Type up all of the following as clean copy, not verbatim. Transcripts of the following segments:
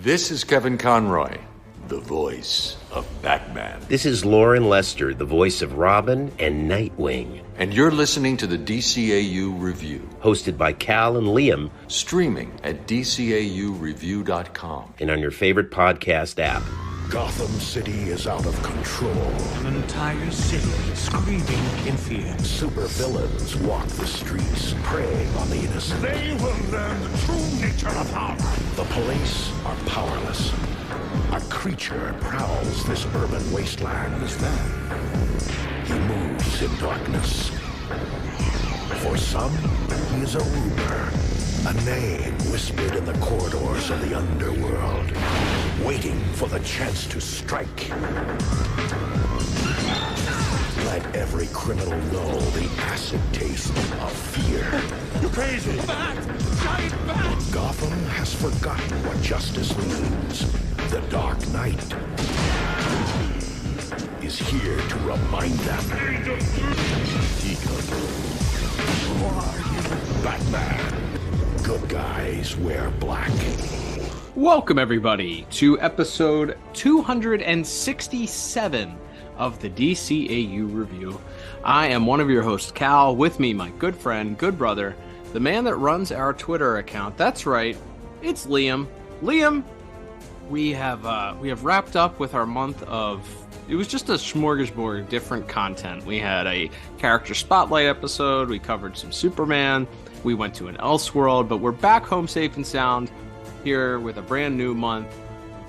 This is Kevin Conroy, the voice of Batman. This is Lauren Lester, the voice of Robin and Nightwing. And you're listening to the DCAU Review. Hosted by Cal and Liam. Streaming at DCAUreview.com. And on your favorite podcast app. Gotham City is out of control. An entire city screaming in fear. Supervillains walk the streets, preying on the innocent. They will learn the true nature of power. The police are powerless. A creature prowls this urban wasteland. Who's that? He moves in darkness. For some, he is a rumor, a name whispered in the corridors of the underworld, waiting for the chance to strike. Let every criminal know the acid taste of fear. You crazy? Bat! Giant bat! Gotham has forgotten what justice means. The Dark Knight is here to remind them. Who are you? Batman. Good guys wear black. Welcome, everybody, to episode 267 of the DCAU Review. I am one of your hosts, Cal. With me, my good friend, good brother, the man that runs our Twitter account. That's right, it's Liam. Liam, we have wrapped up with our month of... It was just a smorgasbord of different content. We had a character spotlight episode. We covered some Superman. We went to an Elseworld, but we're back home safe and sound here with a brand new month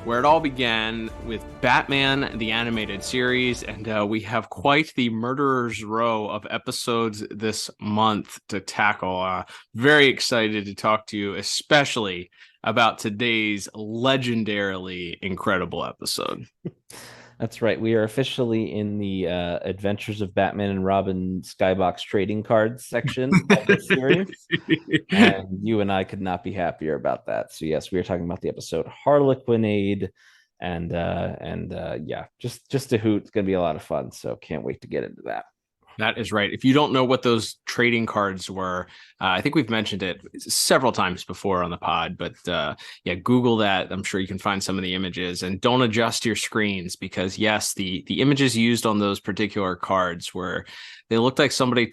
where it all began with Batman, the animated series, and we have quite the murderer's row of episodes this month to tackle. Very excited to talk to you, especially about today's legendarily incredible episode. That's right. We are officially in the Adventures of Batman and Robin Skybox trading cards section of the series. And you and I could not be happier about that. So yes, we are talking about the episode Harlequinade, and yeah, just a hoot. It's going to be a lot of fun. So can't wait to get into that. That is right. If you don't know what those trading cards were, I think we've mentioned it several times before on the pod, but yeah, Google that. I'm sure you can find some of the images, and don't adjust your screens because yes, the images used on those particular cards were, they looked like somebody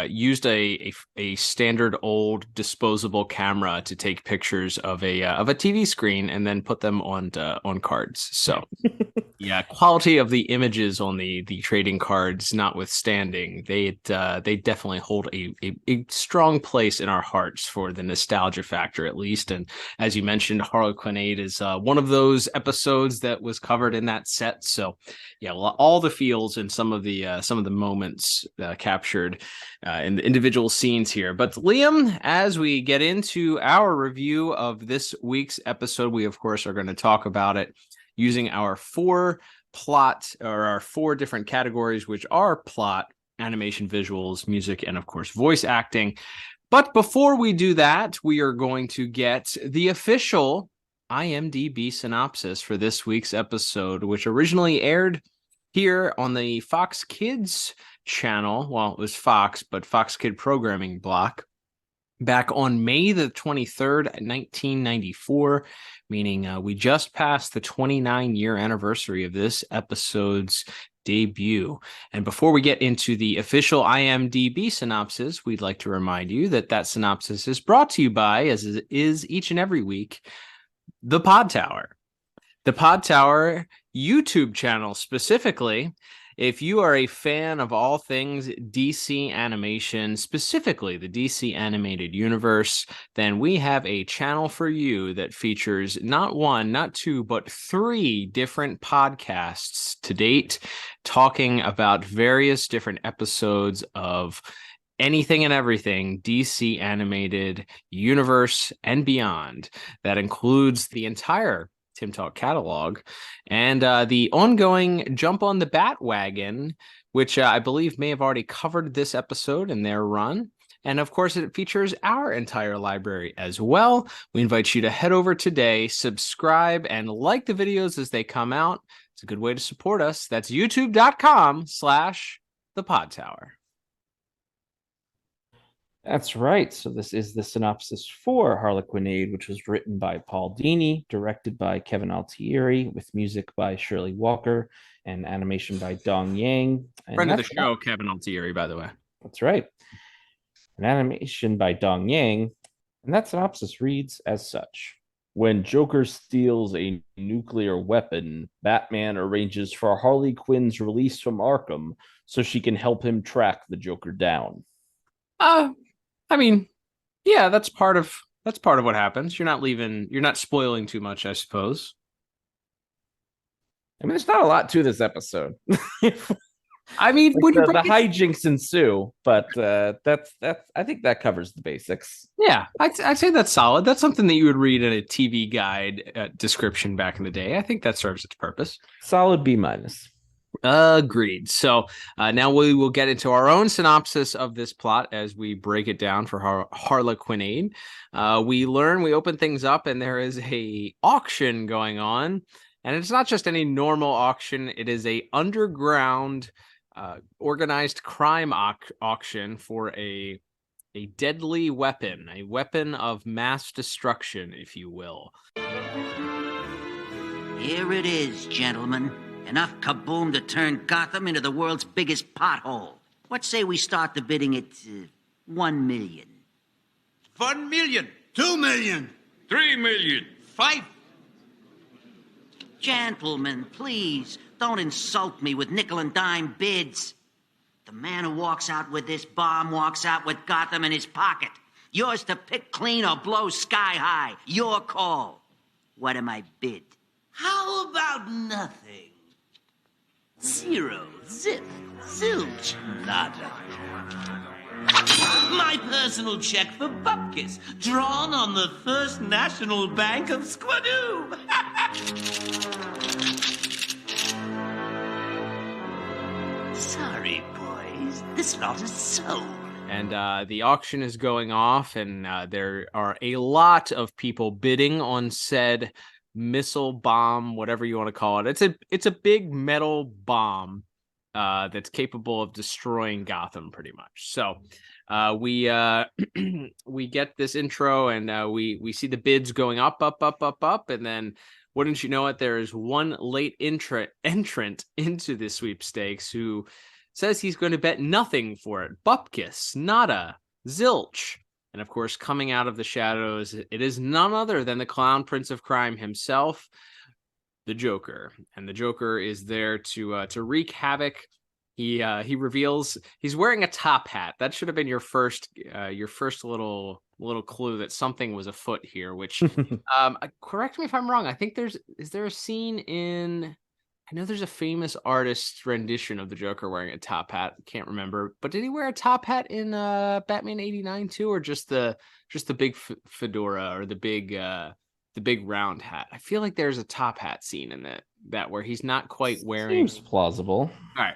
used a standard old disposable camera to take pictures of a TV screen and then put them on cards. So yeah, quality of the images on the trading cards notwithstanding, they definitely hold a strong place in our hearts for the nostalgia factor, at least. And as you mentioned, Harlequinade is one of those episodes that was covered in that set. So yeah, all the feels and some of the moments captured in the individual scenes here. But Liam, as we get into our review of this week's episode, we of course are going to talk about it using our four different categories, which are plot, animation, visuals, music, and of course voice acting. But before we do that, we are going to get the official IMDb synopsis for this week's episode, which originally aired here on the Fox Kids channel. Well, it was Fox, but Fox Kid programming block back on May the 23rd, 1994, meaning we just passed the 29-year anniversary of this episode's debut. And before we get into the official IMDb synopsis, we'd like to remind you that that synopsis is brought to you by, as it is each and every week, the Pod Tower. The Pod Tower YouTube channel specifically. If you are a fan of all things DC animation, specifically the DC animated universe, then we have a channel for you that features not one, not two, but three different podcasts to date, talking about various different episodes of anything and everything DC animated universe and beyond. That includes the entire Tim Talk catalog, and the ongoing Jump on the Bat-Wagon, which I believe may have already covered this episode in their run. And of course, it features our entire library as well. We invite you to head over today, subscribe, and like the videos as they come out. It's a good way to support us. That's youtube.com/thepodtower. That's right. So this is the synopsis for Harlequinade, which was written by Paul Dini, directed by Kevin Altieri, with music by Shirley Walker and animation by Dong Yang. And Friend of the show, Kevin Altieri, by the way. That's right. An animation by Dong Yang. And that synopsis reads as such. When Joker steals a nuclear weapon, Batman arranges for Harley Quinn's release from Arkham so she can help him track the Joker down. I mean, yeah, that's part of what happens. You're not spoiling too much, I suppose. I mean, there's not a lot to this episode. I mean, like the hijinks ensue, but that's I think that covers the basics. Yeah, I'd say that's solid. That's something that you would read in a TV guide description back in the day. I think that serves its purpose. Solid B minus. Agreed. So now we will get into our own synopsis of this plot as we break it down for Harlequinade. We open things up, and there is a auction going on, and it's not just any normal auction. It is a underground organized crime auction for a deadly weapon, a weapon of mass destruction, if you will. Here it is, gentlemen. Enough kaboom to turn Gotham into the world's biggest pothole. What say we start the bidding at 1 million? 1 million. 2 million. 3 million. 5. Gentlemen, please, don't insult me with nickel and dime bids. The man who walks out with this bomb walks out with Gotham in his pocket. Yours to pick clean or blow sky high. Your call. What am I bid? How about nothing? 0, zip, zilch, nada. My personal check for Bupkis, drawn on the First National Bank of Squadoo. Sorry, boys, this lot is sold. And the auction is going off, and there are a lot of people bidding on said missile bomb, whatever you want to call it. It's a big metal bomb that's capable of destroying Gotham pretty much. So we get this intro, and we see the bids going up, and then wouldn't you know it, there is one late entrant into the sweepstakes who says he's going to bet nothing for it. Bupkis, nada, zilch. And of course, coming out of the shadows, it is none other than the clown prince of crime himself, the Joker. And the Joker is there to wreak havoc. He reveals he's wearing a top hat. That should have been your first little clue that something was afoot here. Which, correct me if I'm wrong. I think is there a scene in? I know there's a famous artist's rendition of the Joker wearing a top hat. Can't remember, but did he wear a top hat in Batman '89 too, or just the big fedora or the big round hat? I feel like there's a top hat scene in that where he's not quite wearing. Seems plausible. All right.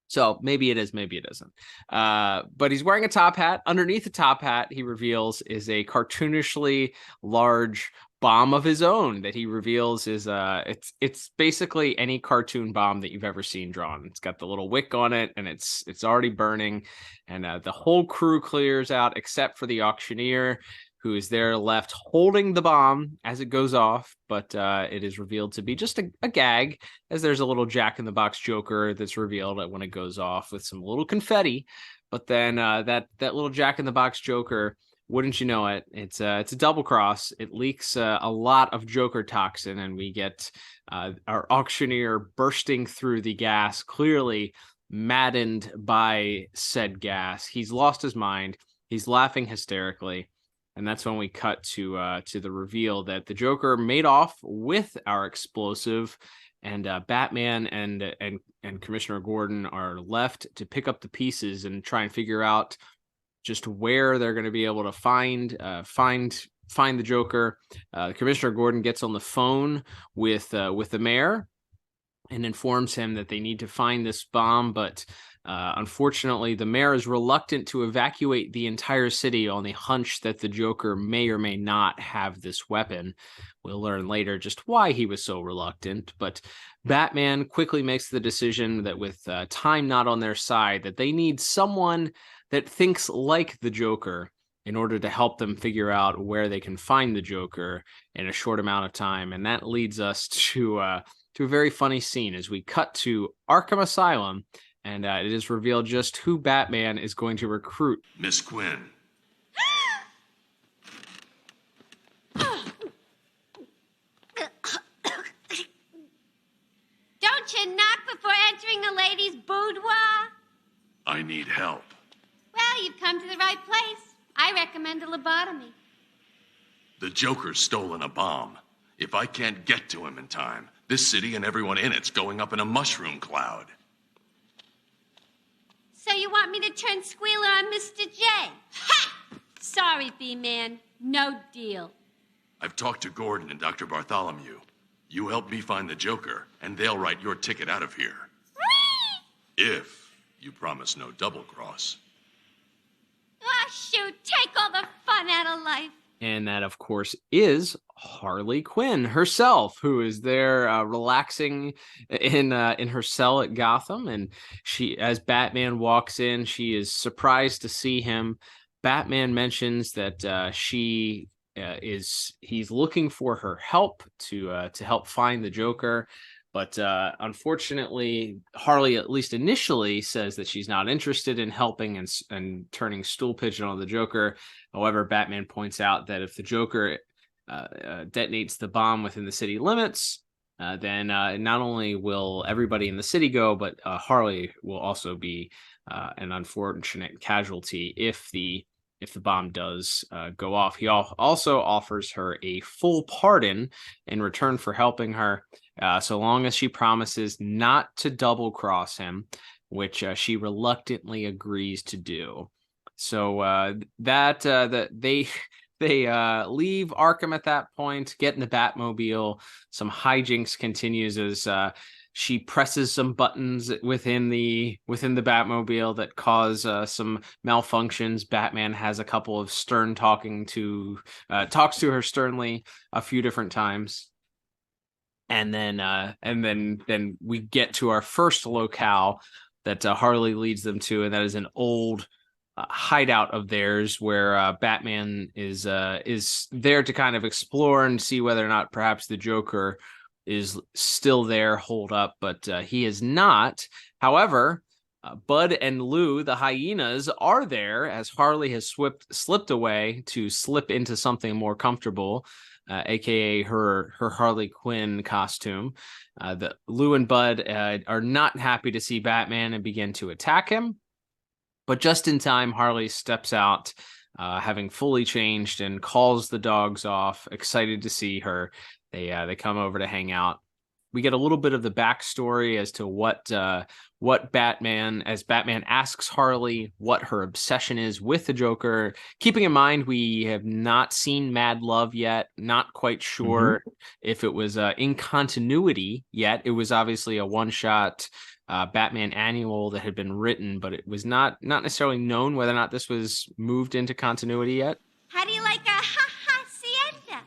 So maybe it is, maybe it isn't. But he's wearing a top hat. Underneath the top hat, he reveals, is a cartoonishly large bomb of his own that he reveals is it's basically any cartoon bomb that you've ever seen drawn. It's got the little wick on it, and it's already burning, and the whole crew clears out except for the auctioneer, who is there left holding the bomb as it goes off. But it is revealed to be just a gag, as there's a little Jack-in-the-Box Joker that's revealed when it goes off with some little confetti. But then that little Jack-in-the-Box Joker, wouldn't you know it, it's a double cross. It leaks a lot of Joker toxin, and we get our auctioneer bursting through the gas, clearly maddened by said gas. He's lost his mind. He's laughing hysterically. And that's when we cut to the reveal that the Joker made off with our explosive, and Batman and Commissioner Gordon are left to pick up the pieces and try and figure out just where they're going to be able to find the Joker. Commissioner Gordon gets on the phone with the mayor and informs him that they need to find this bomb, but unfortunately, the mayor is reluctant to evacuate the entire city on the hunch that the Joker may or may not have this weapon. We'll learn later just why he was so reluctant, but Batman quickly makes the decision that with time not on their side, that they need someone that thinks like the Joker in order to help them figure out where they can find the Joker in a short amount of time. And that leads us to a very funny scene as we cut to Arkham Asylum, and it is revealed just who Batman is going to recruit. Miss Quinn. Don't you knock before entering a lady's boudoir? I need help. Well, you've come to the right place. I recommend a lobotomy. The Joker's stolen a bomb. If I can't get to him in time, this city and everyone in it's going up in a mushroom cloud. So you want me to turn squealer on Mr. J? Ha! Sorry, B-Man. No deal. I've talked to Gordon and Dr. Bartholomew. You help me find the Joker, and they'll write your ticket out of here. Whee! If you promise no double cross. Oh, shoot. Take all the fun out of life. And that, of course, is Harley Quinn herself, who is there relaxing in her cell at Gotham. And she, as Batman walks in, she is surprised to see him. Batman mentions that he's looking for her help to help find the Joker. But unfortunately, Harley, at least initially, says that she's not interested in helping and turning stool pigeon on the Joker. However, Batman points out that if the Joker detonates the bomb within the city limits, then not only will everybody in the city go, but Harley will also be an unfortunate casualty if the bomb does go off. He also offers her a full pardon in return for helping her, so long as she promises not to double cross him, which she reluctantly agrees to do. So they leave Arkham at that point, get in the Batmobile. Some hijinks continues as she presses some buttons within the Batmobile that cause some malfunctions. Batman has a couple of talks to her sternly a few different times. And then we get to our first locale that Harley leads them to, and that is an old hideout of theirs where Batman is there to kind of explore and see whether or not perhaps the Joker is still there, holed up, but he is not. However, Bud and Lou, the hyenas, are there as Harley has slipped away to slip into something more comfortable, aka her Harley Quinn costume. The Lou and Bud are not happy to see Batman and begin to attack him. But just in time, Harley steps out, having fully changed, and calls the dogs off, excited to see her. They come over to hang out. We get a little bit of the backstory as to what Batman asks Harley what her obsession is with the Joker. Keeping in mind, we have not seen Mad Love yet. Not quite sure if it was in continuity yet. It was obviously a one-shot Batman annual that had been written, but it was not necessarily known whether or not this was moved into continuity yet. How do you like a hacienda?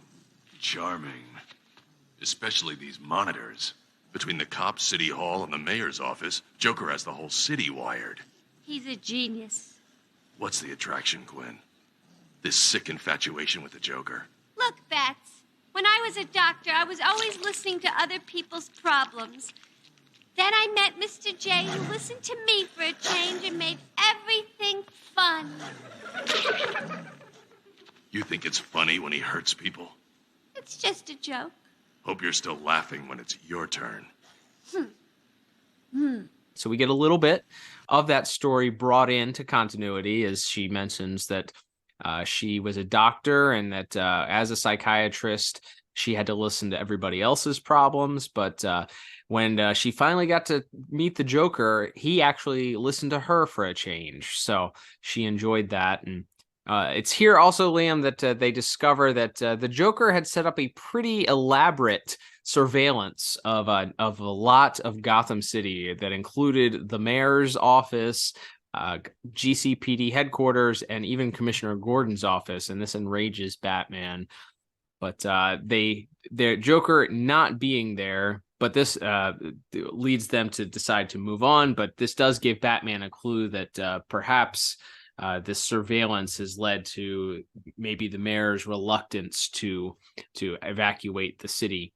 Charming. Especially these monitors. Between the cops, City Hall, and the mayor's office, Joker has the whole city wired. He's a genius. What's the attraction, Quinn? This sick infatuation with the Joker. Look, Bats, when I was a doctor, I was always listening to other people's problems. Then I met Mr. J, who listened to me for a change and made everything fun. You think it's funny when he hurts people? It's just a joke. Hope you're still laughing when it's your turn. So we get a little bit of that story brought into continuity as she mentions that she was a doctor and that as a psychiatrist, she had to listen to everybody else's problems. But when she finally got to meet the Joker, he actually listened to her for a change. So she enjoyed that. And it's here also, Liam, that they discover that the Joker had set up a pretty elaborate surveillance of a lot of Gotham City that included the mayor's office, GCPD headquarters, and even Commissioner Gordon's office. And this enrages Batman. But their Joker not being there, but this leads them to decide to move on. But this does give Batman a clue that perhaps this surveillance has led to maybe the mayor's reluctance to evacuate the city.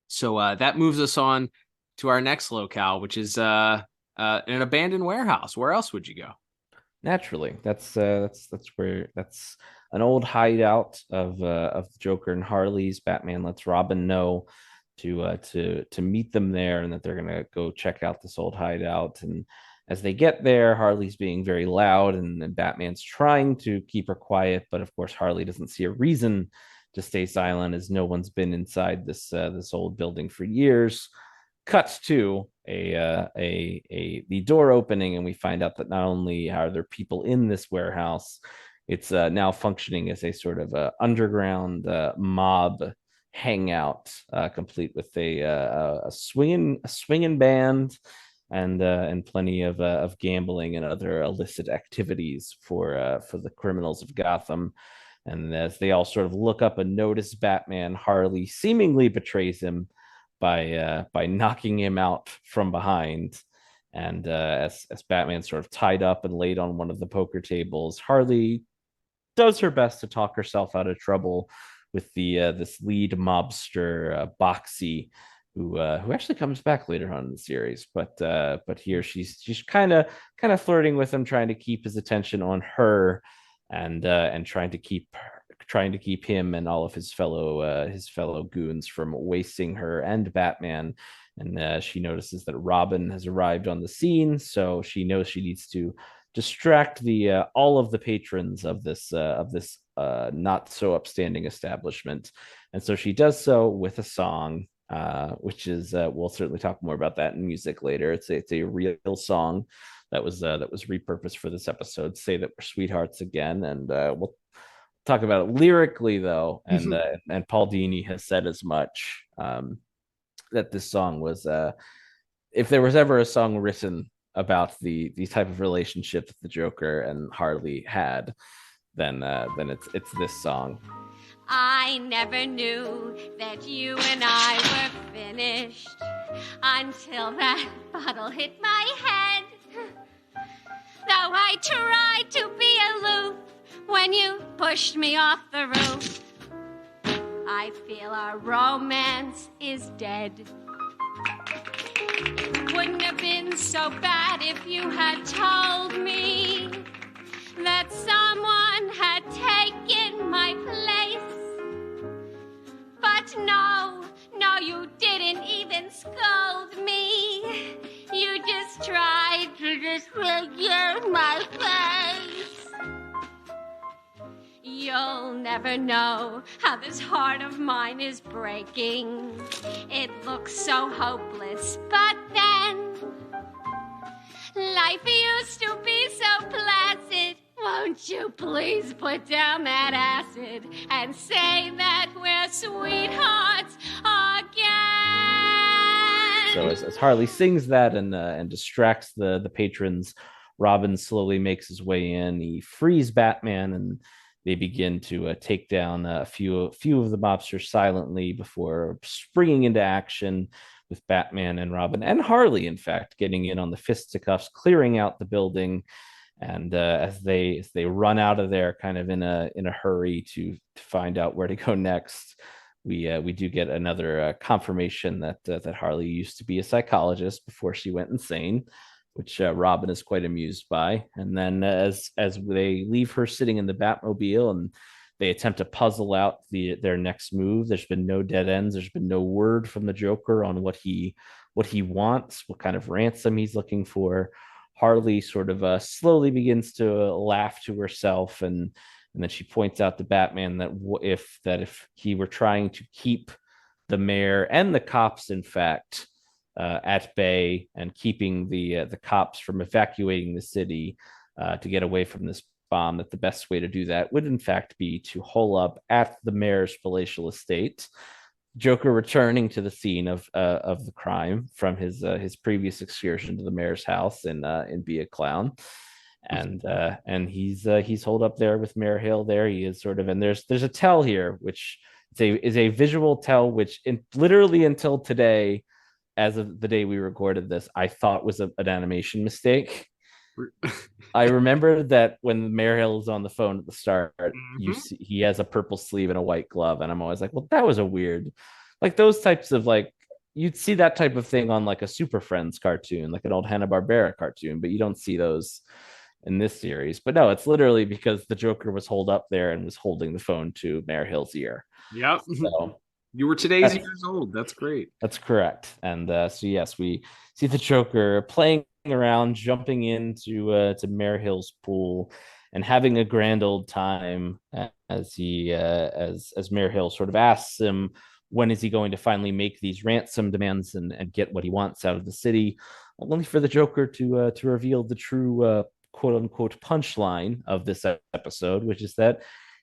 So that moves us on to our next locale, which is an abandoned warehouse. Where else would you go? Naturally, that's an old hideout of the Joker and Harley's. Batman lets Robin know to meet them there, and that they're gonna go check out this old hideout. And as they get there, Harley's being very loud, and Batman's trying to keep her quiet, but of course Harley doesn't see a reason to stay silent, as no one's been inside this old building for years. Cuts to the door opening, and we find out that not only are there people in this warehouse, it's now functioning as a sort of underground mob hangout, complete with a swinging band and plenty of gambling and other illicit activities for the criminals of Gotham. And as they all sort of look up and notice Batman, Harley seemingly betrays him by knocking him out from behind. And as Batman's sort of tied up and laid on one of the poker tables, Harley does her best to talk herself out of trouble with this lead mobster, Boxy, who actually comes back later on in the series. But here she's kind of flirting with him, trying to keep his attention on her, and trying to keep him and all of his fellow goons from wasting her and Batman. And she notices that Robin has arrived on the scene, so she knows she needs to distract all of the patrons of this not so upstanding establishment. And so she does so with a song, which is we'll certainly talk more about that in music later. It's a real song that was repurposed for this episode. Say that we're sweethearts again, and we'll talk about it lyrically though. And Paul Dini has said as much, that this song was, if there was ever a song written about the type of relationship that the Joker and Harley had, then it's this song. I never knew that you and I were finished until that bottle hit my head. Though I tried to be aloof when you pushed me off the roof, I feel our romance is dead. Wouldn't have been so bad if you had told me that someone had taken my place. But no, you didn't even scold me. You just tried to disfigure my face. You'll never know how this heart of mine is breaking. It looks so hopeless, but then life used to be so placid. Won't you please put down that acid and say that we're sweethearts again? So as Harley sings that and distracts the patrons, Robin slowly makes his way in. He frees Batman, and they begin to take down a few of the mobsters silently before springing into action, with Batman and Robin and Harley, in fact, getting in on the fisticuffs, clearing out the building. And as they run out of there, kind of in a hurry to find out where to go next, we do get another confirmation that Harley used to be a psychologist before she went insane, which Robin is quite amused by. And then as they leave her sitting in the Batmobile and they attempt to puzzle out their next move, there's been no dead ends. There's been no word from the Joker on what he wants, what kind of ransom he's looking for. Harley sort of slowly begins to laugh to herself, and then she points out to Batman that if he were trying to keep the mayor and the cops, in fact, at bay, and keeping the cops from evacuating the city to get away from this bomb, that the best way to do that would in fact be to hole up at the mayor's palatial estate. Joker returning to the scene of the crime from his previous excursion to the mayor's house in Be a Clown, and he's holed up there with Mayor Hill. There he is, sort of, and there's a tell here, which is a visual tell, which literally until today, as of the day we recorded this, I thought was an animation mistake. I remember that when Mayor Hill is on the phone at the start, you Mhm. see he has a purple sleeve and a white glove, and I'm always like, well, that was a weird, like those types of like you'd see that type of thing on like a Super Friends cartoon, like an old Hanna-Barbera cartoon, but you don't see those in this series. But no, it's literally because the Joker was holed up there and was holding the phone to Mayor Hill's ear. Yep. So You were today's years old. That's great. that's correct. And so yes, we see the Joker playing around, jumping into to Mayor Hill's pool, and having a grand old time as he as Mayor Hill sort of asks him when is he going to finally make these ransom demands and get what he wants out of the city, only for the Joker to reveal the true quote unquote punchline of this episode, which is that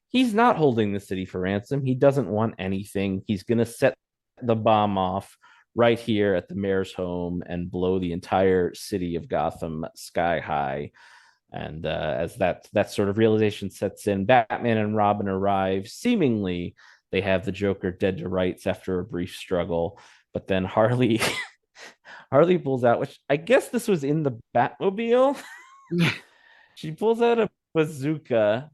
he's not holding the city for ransom. He doesn't want anything. He's going to set the bomb off right here at the mayor's home and blow the entire city of Gotham sky high. And as that sort of realization sets in, Batman and Robin arrive. Seemingly, they have the Joker dead to rights after a brief struggle. But then Harley Harley pulls out, which I guess this was in the Batmobile. She pulls out a bazooka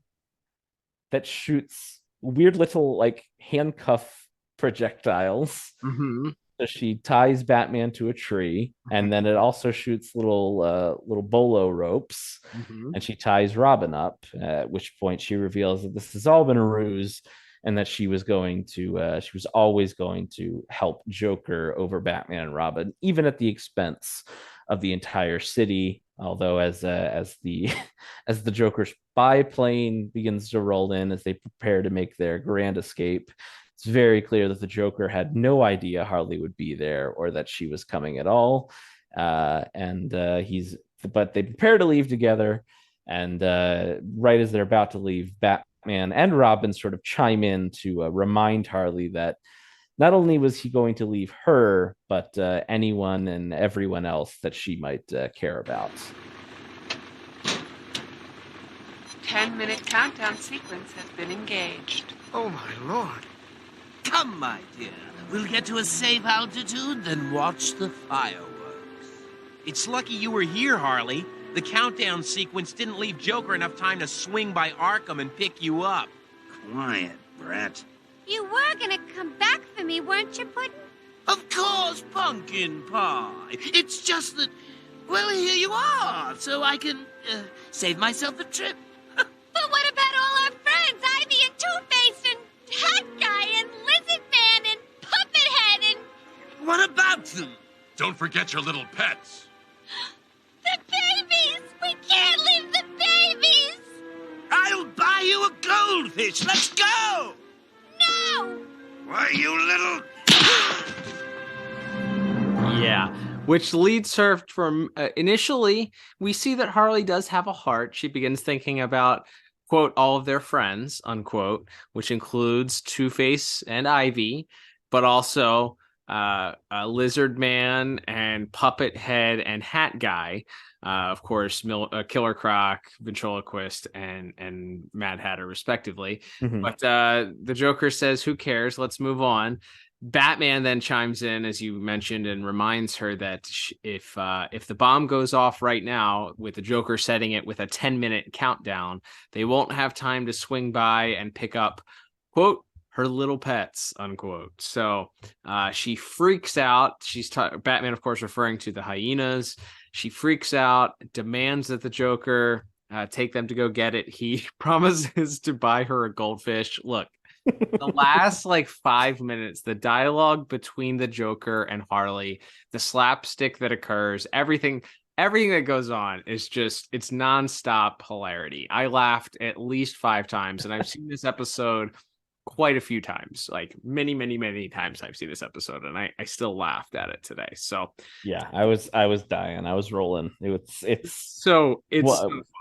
that shoots weird little like handcuff projectiles. Mm-hmm. So she ties Batman to a tree, and then it also shoots little bolo ropes, and she ties Robin up. At which point she reveals that this has all been a ruse, and that she was always going to help Joker over Batman and Robin, even at the expense of the entire city. Although as the as the Joker's biplane begins to roll in as they prepare to make their grand escape, it's very clear that the Joker had no idea Harley would be there or that she was coming at all. But they prepare to leave together, and right as they're about to leave, Batman and Robin sort of chime in to remind Harley that not only was he going to leave her, but anyone and everyone else that she might care about. 10-minute countdown sequence has been engaged. Oh, my lord. Come, my dear. We'll get to a safe altitude, then watch the fireworks. It's lucky you were here, Harley. The countdown sequence didn't leave Joker enough time to swing by Arkham and pick you up. Quiet, Brett. You were gonna come back for me, weren't you, Puddin'? Of course, pumpkin pie. It's just that, well, here you are, so I can save myself the trip. But what about all our friends, Ivy and Two-Face and Hat Guy and Lizard Man and Puppet Head and... What about them? Don't forget your little pets. The babies! We can't leave the babies! I'll buy you a goldfish. Let's go! No! Why, you little... Yeah, which leads her from initially, we see that Harley does have a heart. She begins thinking about, quote, all of their friends, unquote, which includes Two-Face and Ivy, but also Lizard Man and Puppet Head and Hat Guy. Of course, Killer Croc, Ventriloquist, and Mad Hatter, respectively. Mm-hmm. But the Joker says, who cares? Let's move on. Batman then chimes in, as you mentioned, and reminds her that if the bomb goes off right now, with the Joker setting it with a 10-minute countdown, they won't have time to swing by and pick up, quote, her little pets, unquote. So she freaks out. Batman, of course, referring to the hyenas. She freaks out, demands that the Joker take them to go get it. He promises to buy her a goldfish. Look, the last 5 minutes, the dialogue between the Joker and Harley, the slapstick that occurs, everything that goes on is just, it's nonstop hilarity. I laughed at least 5 times, and I've seen this episode quite a few times, many times I've seen this episode, and I still laughed at it today. So yeah, I was dying. I was rolling. It's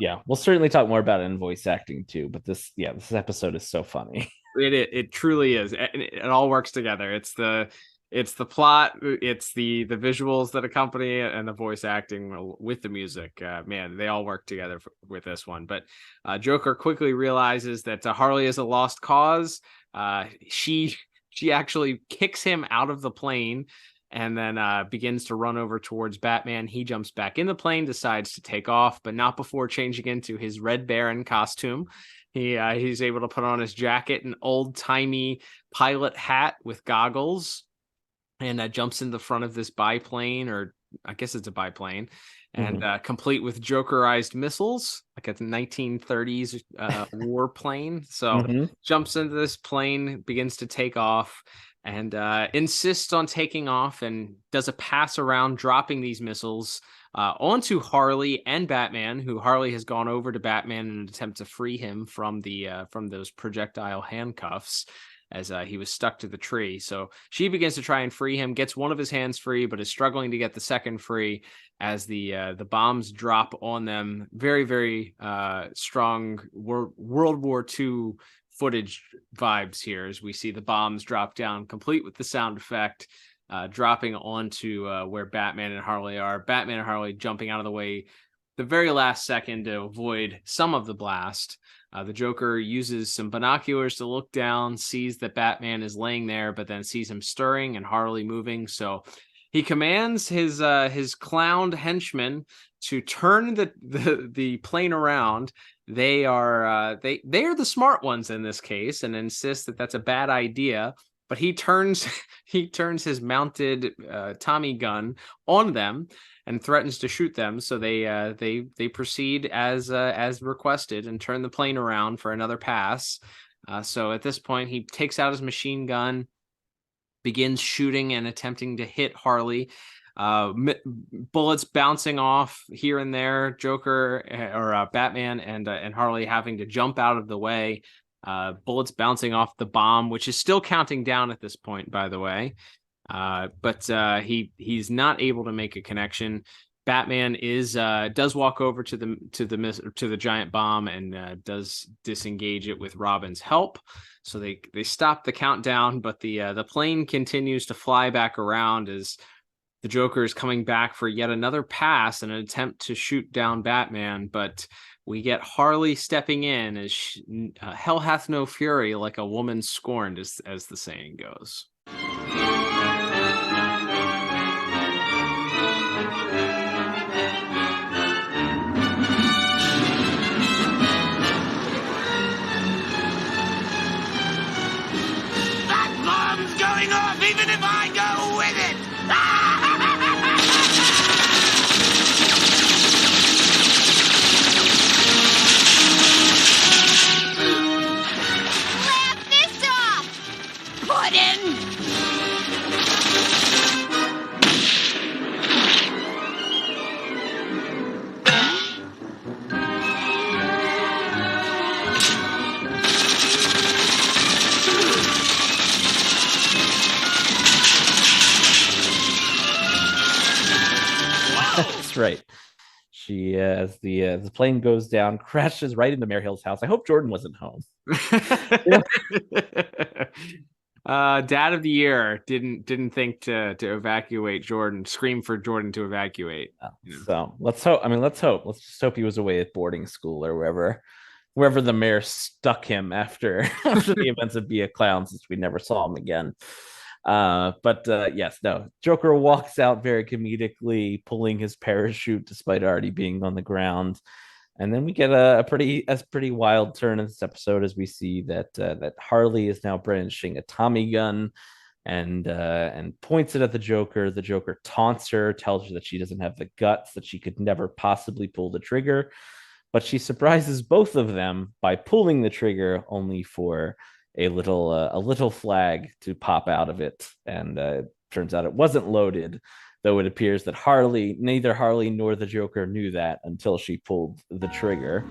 yeah, we'll certainly talk more about it in voice acting too, but this episode is so funny. It truly is. It all works together. It's the plot, it's the visuals that accompany it, and the voice acting with the music. Man, they all work together with this one. But Joker quickly realizes that Harley is a lost cause. She actually kicks him out of the plane, and then begins to run over towards Batman. He jumps back in the plane, decides to take off, but not before changing into his Red Baron costume. He's able to put on his jacket, an old-timey pilot hat with goggles, and jumps in the front of this biplane, or I guess it's a biplane, and complete with Jokerized missiles, like a 1930s warplane. So jumps into this plane, begins to take off, and insists on taking off, and does a pass around, dropping these missiles onto Harley and Batman, who Harley has gone over to Batman in an attempt to free him from those projectile handcuffs, as he was stuck to the tree. So she begins to try and free him, gets one of his hands free, but is struggling to get the second free as the bombs drop on them. Very, very strong World War II footage vibes here, as we see the bombs drop down, complete with the sound effect, dropping onto where Batman and Harley are. Batman and Harley jumping out of the way the very last second to avoid some of the blast. The Joker uses some binoculars to look down, sees that Batman is laying there, but then sees him stirring and Harley moving. So he commands his clowned henchmen to turn the plane around. They are the smart ones in this case, and insist that that's a bad idea. But he turns his mounted Tommy gun on them and threatens to shoot them. So they proceed as requested and turn the plane around for another pass. So at this point, he takes out his machine gun, begins shooting and attempting to hit Harley. Bullets bouncing off here and there. Joker or Batman and Harley having to jump out of the way. Bullets bouncing off the bomb, which is still counting down at this point, by the way. But he's not able to make a connection. Batman does walk over to the giant bomb and does disengage it with Robin's help. So they stop the countdown, but the plane continues to fly back around as the Joker is coming back for yet another pass in an attempt to shoot down Batman, but we get Harley stepping in as hell hath no fury like a woman scorned, as the saying goes. That bomb's going off even if I go with it! That's right. She, as the plane goes down, crashes right into Mayor Hill's house. I hope Jordan wasn't home. Dad of the year didn't think to evacuate Jordan, scream for Jordan to evacuate. So let's hope. Let's just hope he was away at boarding school or wherever the mayor stuck him after the events of Be a Clown, since we never saw him again. Yes, no. Joker walks out very comedically, pulling his parachute despite already being on the ground. And then we get a pretty wild turn in this episode as we see that Harley is now brandishing a Tommy gun and points it at the Joker. The Joker taunts her, tells her that she doesn't have the guts, that she could never possibly pull the trigger. But she surprises both of them by pulling the trigger, only for a little flag to pop out of it. And turns out it wasn't loaded, though it appears that neither Harley nor the Joker knew that until she pulled the trigger.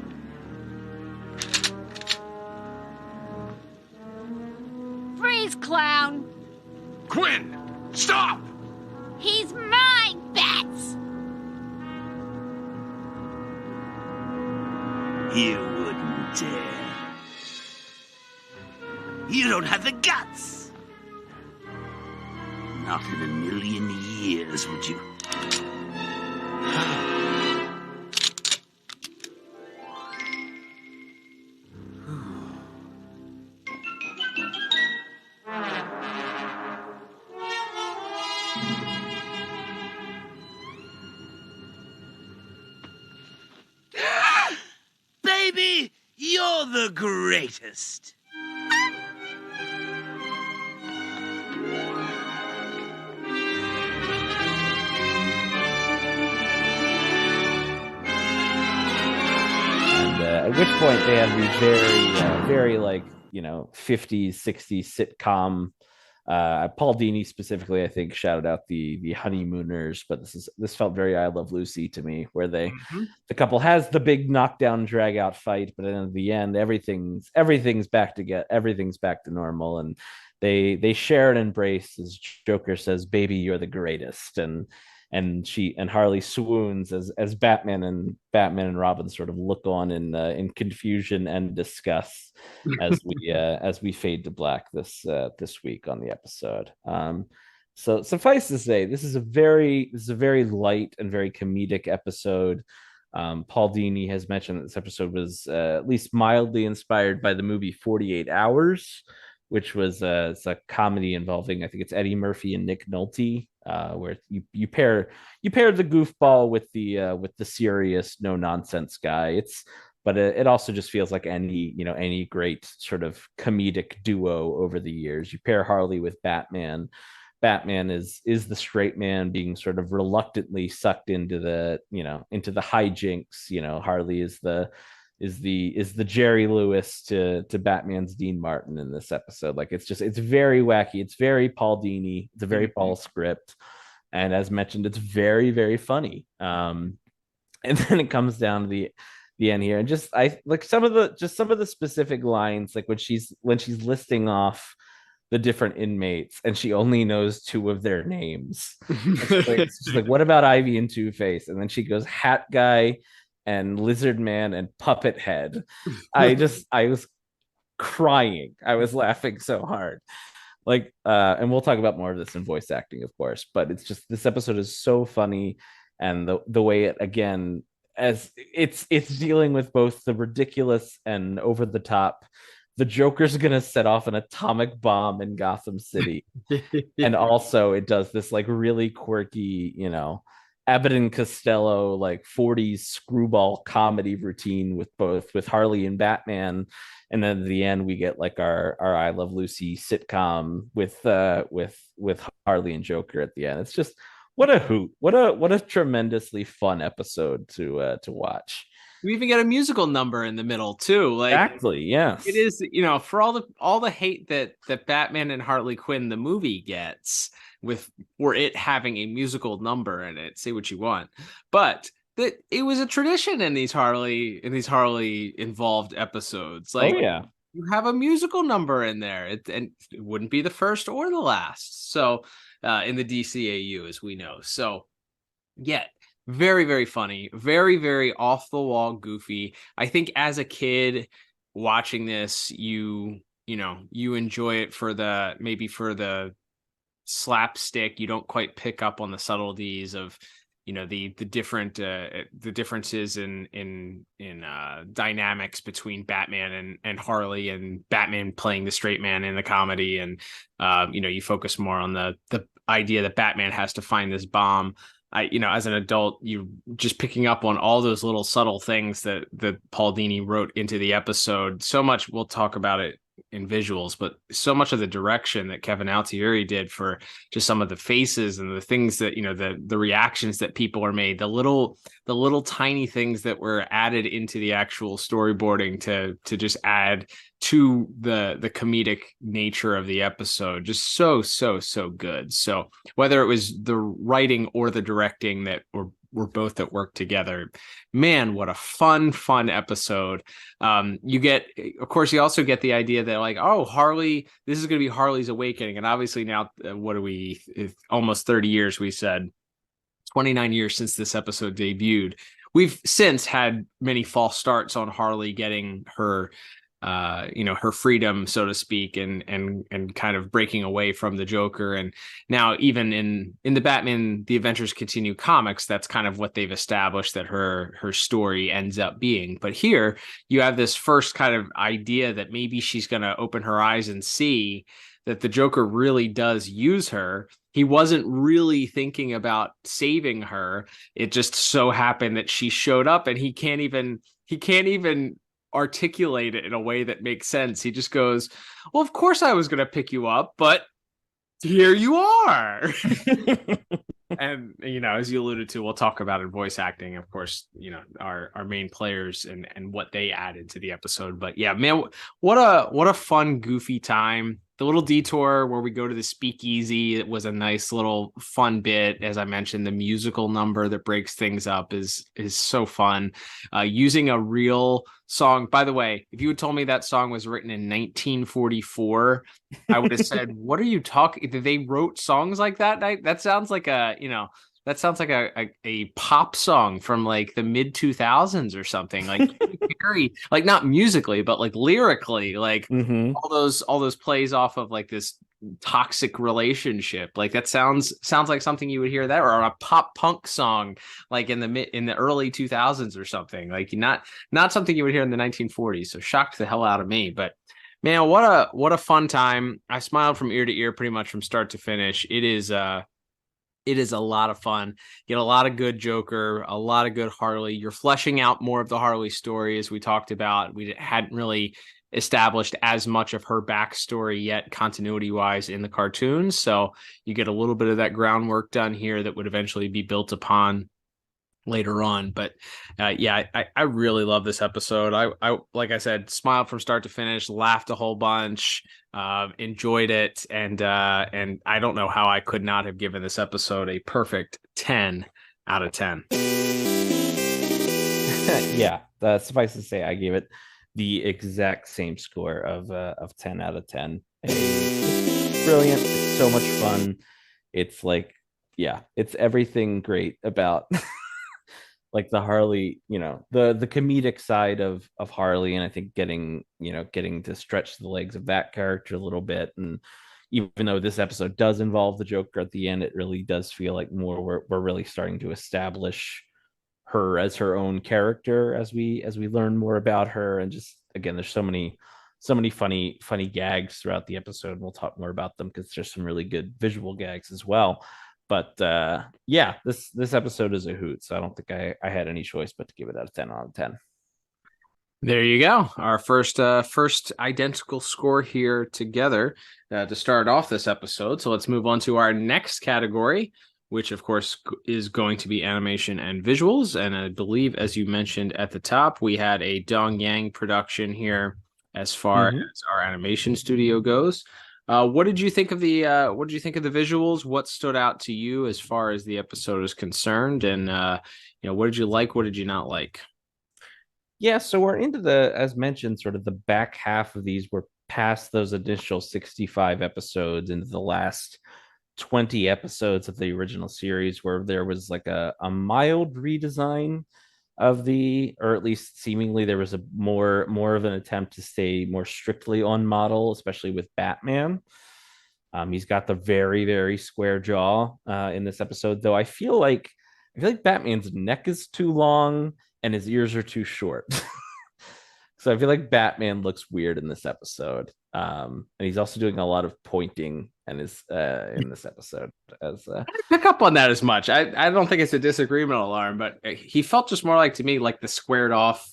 Freeze, clown! Quinn, stop! He's mine, Bats! You wouldn't dare. You don't have the guts. Not in a million years, would you? greatest. At which point they have these very like 50s 60s sitcom. Paul Dini specifically, I think, shouted out the honeymooners, but this felt very I Love Lucy to me, where the couple has the big knockdown drag out fight, but then at the end everything's back to normal, and they share an embrace as Joker says, "Baby, you're the greatest," and Harley swoons as Batman and Robin sort of look on in confusion and disgust as we fade to black this week on the episode. So suffice to say, this is a very light and very comedic episode. Paul Dini has mentioned that this episode was at least mildly inspired by the movie 48 Hours, which was it's a comedy involving, I think it's Eddie Murphy and Nick Nolte, where you pair the goofball with the serious no nonsense guy. But it also just feels like any great sort of comedic duo over the years. You pair Harley with Batman. Batman is the straight man being sort of reluctantly sucked into the hijinks. Harley is the Jerry Lewis to Batman's Dean Martin in this episode. Like it's very wacky. It's very Paul Dini. It's a very Paul script, and as mentioned, it's very, very funny. And then it comes down to the end here, and I like some of the specific lines, like when she's listing off the different inmates and she only knows two of their names. It's like, what about Ivy and Two-Face? And then she goes Hat Guy and Lizard Man and Puppet Head. I was crying. I was laughing so hard. Like, and we'll talk about more of this in voice acting, of course, but it's just, this episode is so funny. And the way it, again, as it's dealing with both the ridiculous and over the top. The Joker's gonna set off an atomic bomb in Gotham City. And also it does this like really quirky, Abbott and Costello like 40s screwball comedy routine with Harley and Batman, and then at the end we get like our I Love Lucy sitcom with Harley and Joker at the end. It's just what a hoot, what a tremendously fun episode to watch. We even get a musical number in the middle too. Like, exactly, yes. It is, for all the hate that Batman and Harley Quinn the movie gets for it having a musical number in it. Say what you want, but that it was a tradition in these Harley involved episodes. Like, oh yeah, you have a musical number in there, and it wouldn't be the first or the last. So in the DCAU, as we know. So yeah. Very, very funny, very, very off the wall, goofy. I think as a kid watching this, you enjoy it for the slapstick. You don't quite pick up on the subtleties of, the differences in dynamics between Batman and Harley, and Batman playing the straight man in the comedy. And, you focus more on the idea that Batman has to find this bomb. As an adult, you just picking up on all those little subtle things that Paul Dini wrote into the episode. So much, we'll talk about it in visuals, but so much of the direction that Kevin Altieri did for just some of the faces and the things that, the reactions that people are made, the little tiny things that were added into the actual storyboarding to just add to the comedic nature of the episode. Just so good. So whether it was the writing or the directing that were both that work together, man, what a fun episode. You also get the idea that like, oh, Harley, this is going to be Harley's awakening. And obviously now, what are we, almost 30 years, we said 29 years since this episode debuted. We've since had many false starts on Harley getting her her freedom, so to speak, and kind of breaking away from the Joker. And now even in the Batman The Adventures Continue comics, that's kind of what they've established that her story ends up being. But here you have this first kind of idea that maybe she's going to open her eyes and see that the Joker really does use her. He wasn't really thinking about saving her. It just so happened that she showed up, and he can't even articulate it in a way that makes sense. He just goes, well, of course I was going to pick you up, but here you are. And, as you alluded to, we'll talk about in voice acting, of course, our main players and what they added to the episode. But yeah, man, what a fun, goofy time. The little detour where we go to the speakeasy, it was a nice little fun bit. As I mentioned, the musical number that breaks things up is so fun. Using a real song. By the way, if you had told me that song was written in 1944, I would have said, what are you talking? They wrote songs like that? That sounds like a pop song from like the mid 2000s or something, like very, like not musically, but like lyrically, like all those plays off of like this toxic relationship. Like that sounds like something you would hear that, or a pop punk song like in the early 2000s or something, like not something you would hear in the 1940s. So shocked the hell out of me. But man, what a fun time. I smiled from ear to ear pretty much from start to finish. It is a lot of fun. Get a lot of good Joker, a lot of good Harley. You're fleshing out more of the Harley story, as we talked about. We hadn't really established as much of her backstory yet, continuity-wise, in the cartoons. So you get a little bit of that groundwork done here that would eventually be built upon later on. But I really love this episode. I like I said, smiled from start to finish, laughed a whole bunch, enjoyed it, and I don't know how I could not have given this episode a perfect 10 out of 10. Yeah, suffice to say, I gave it the exact same score of 10 out of 10. It's brilliant. It's so much fun. It's like, yeah, it's everything great about like the Harley, the comedic side of Harley. And I think getting to stretch the legs of that character a little bit. And even though this episode does involve the Joker at the end, it really does feel like more we're really starting to establish her as her own character as we learn more about her. And just, again, there's so many funny gags throughout the episode. We'll talk more about them because there's some really good visual gags as well. But yeah, this episode is a hoot. So I don't think I had any choice but to give it a 10 out of 10. There you go. Our first identical score here together to start off this episode. So let's move on to our next category, which of course is going to be animation and visuals. And I believe, as you mentioned at the top, we had a Dong Yang production here as far as our animation studio goes. What did you think of the visuals? What stood out to you as far as the episode is concerned? And what did you like? What did you not like? Yeah, so we're into as mentioned, sort of the back half of these. We're past those initial 65 episodes into the last 20 episodes of the original series, where there was like a mild redesign of or at least seemingly there was a more of an attempt to stay more strictly on model, especially with Batman. He's got the very, very square jaw in this episode, though I feel like Batman's neck is too long and his ears are too short. So I feel like Batman looks weird in this episode. And he's also doing a lot of pointing and is in this episode. I didn't pick up on that as much. I don't think it's a disagreement alarm, but he felt just more like, to me, like the squared off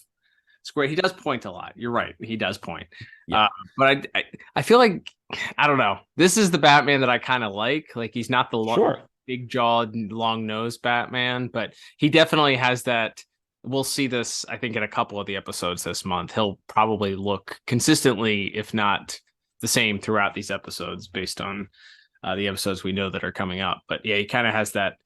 square. He does point a lot. You're right. He does point. Yeah. But I feel like, I don't know. This is the Batman that I kind of like. Like, he's not the big jawed, long nosed Batman, but he definitely has that. We'll see this, I think, in a couple of the episodes this month. He'll probably look consistently, if not the same, throughout these episodes based on the episodes we know that are coming up. But yeah, he kind of has that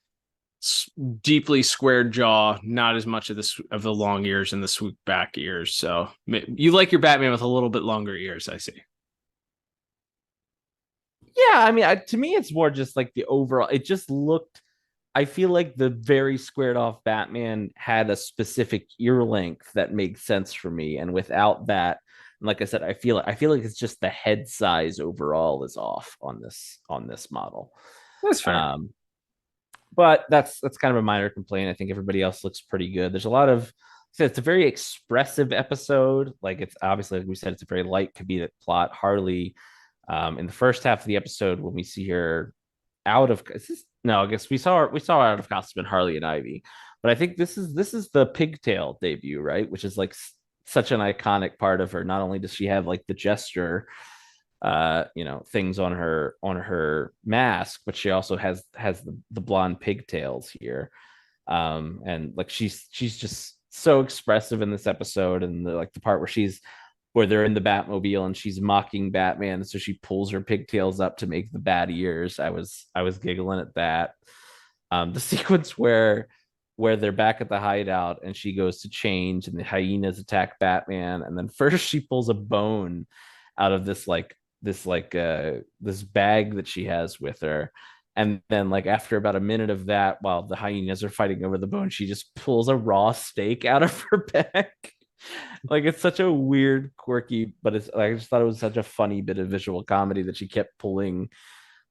deeply squared jaw, not as much of the long ears and the swoop back ears. So you like your Batman with a little bit longer ears, I see. Yeah, I mean, to me, it's more just like the overall. It just looked. I feel like the very squared off Batman had a specific ear length that made sense for me, and without that, like I said, I feel like it's just the head size overall is off on this model. That's fair. But that's kind of a minor complaint. I think everybody else looks pretty good. There's a lot of. So it's a very expressive episode. Like, it's obviously, like we said, it's a very light comedic plot. Harley, in the first half of the episode, when we see her out of. No, I guess we saw her out of costume in Harley and Ivy, but I think this is the pigtail debut, right? Which is like such an iconic part of her. Not only does she have like the gesture, things on her mask, but she also has the blonde pigtails here. And like she's just so expressive in this episode, and the part where they're in the Batmobile and she's mocking Batman, so she pulls her pigtails up to make the bat ears. I was giggling at that. The sequence where they're back at the hideout and she goes to change and the hyenas attack Batman, and then first she pulls a bone out of this bag that she has with her, and then like after about a minute of that, while the hyenas are fighting over the bone, she just pulls a raw steak out of her bag. Like, it's such a weird, quirky, but it's like, I just thought it was such a funny bit of visual comedy that she kept pulling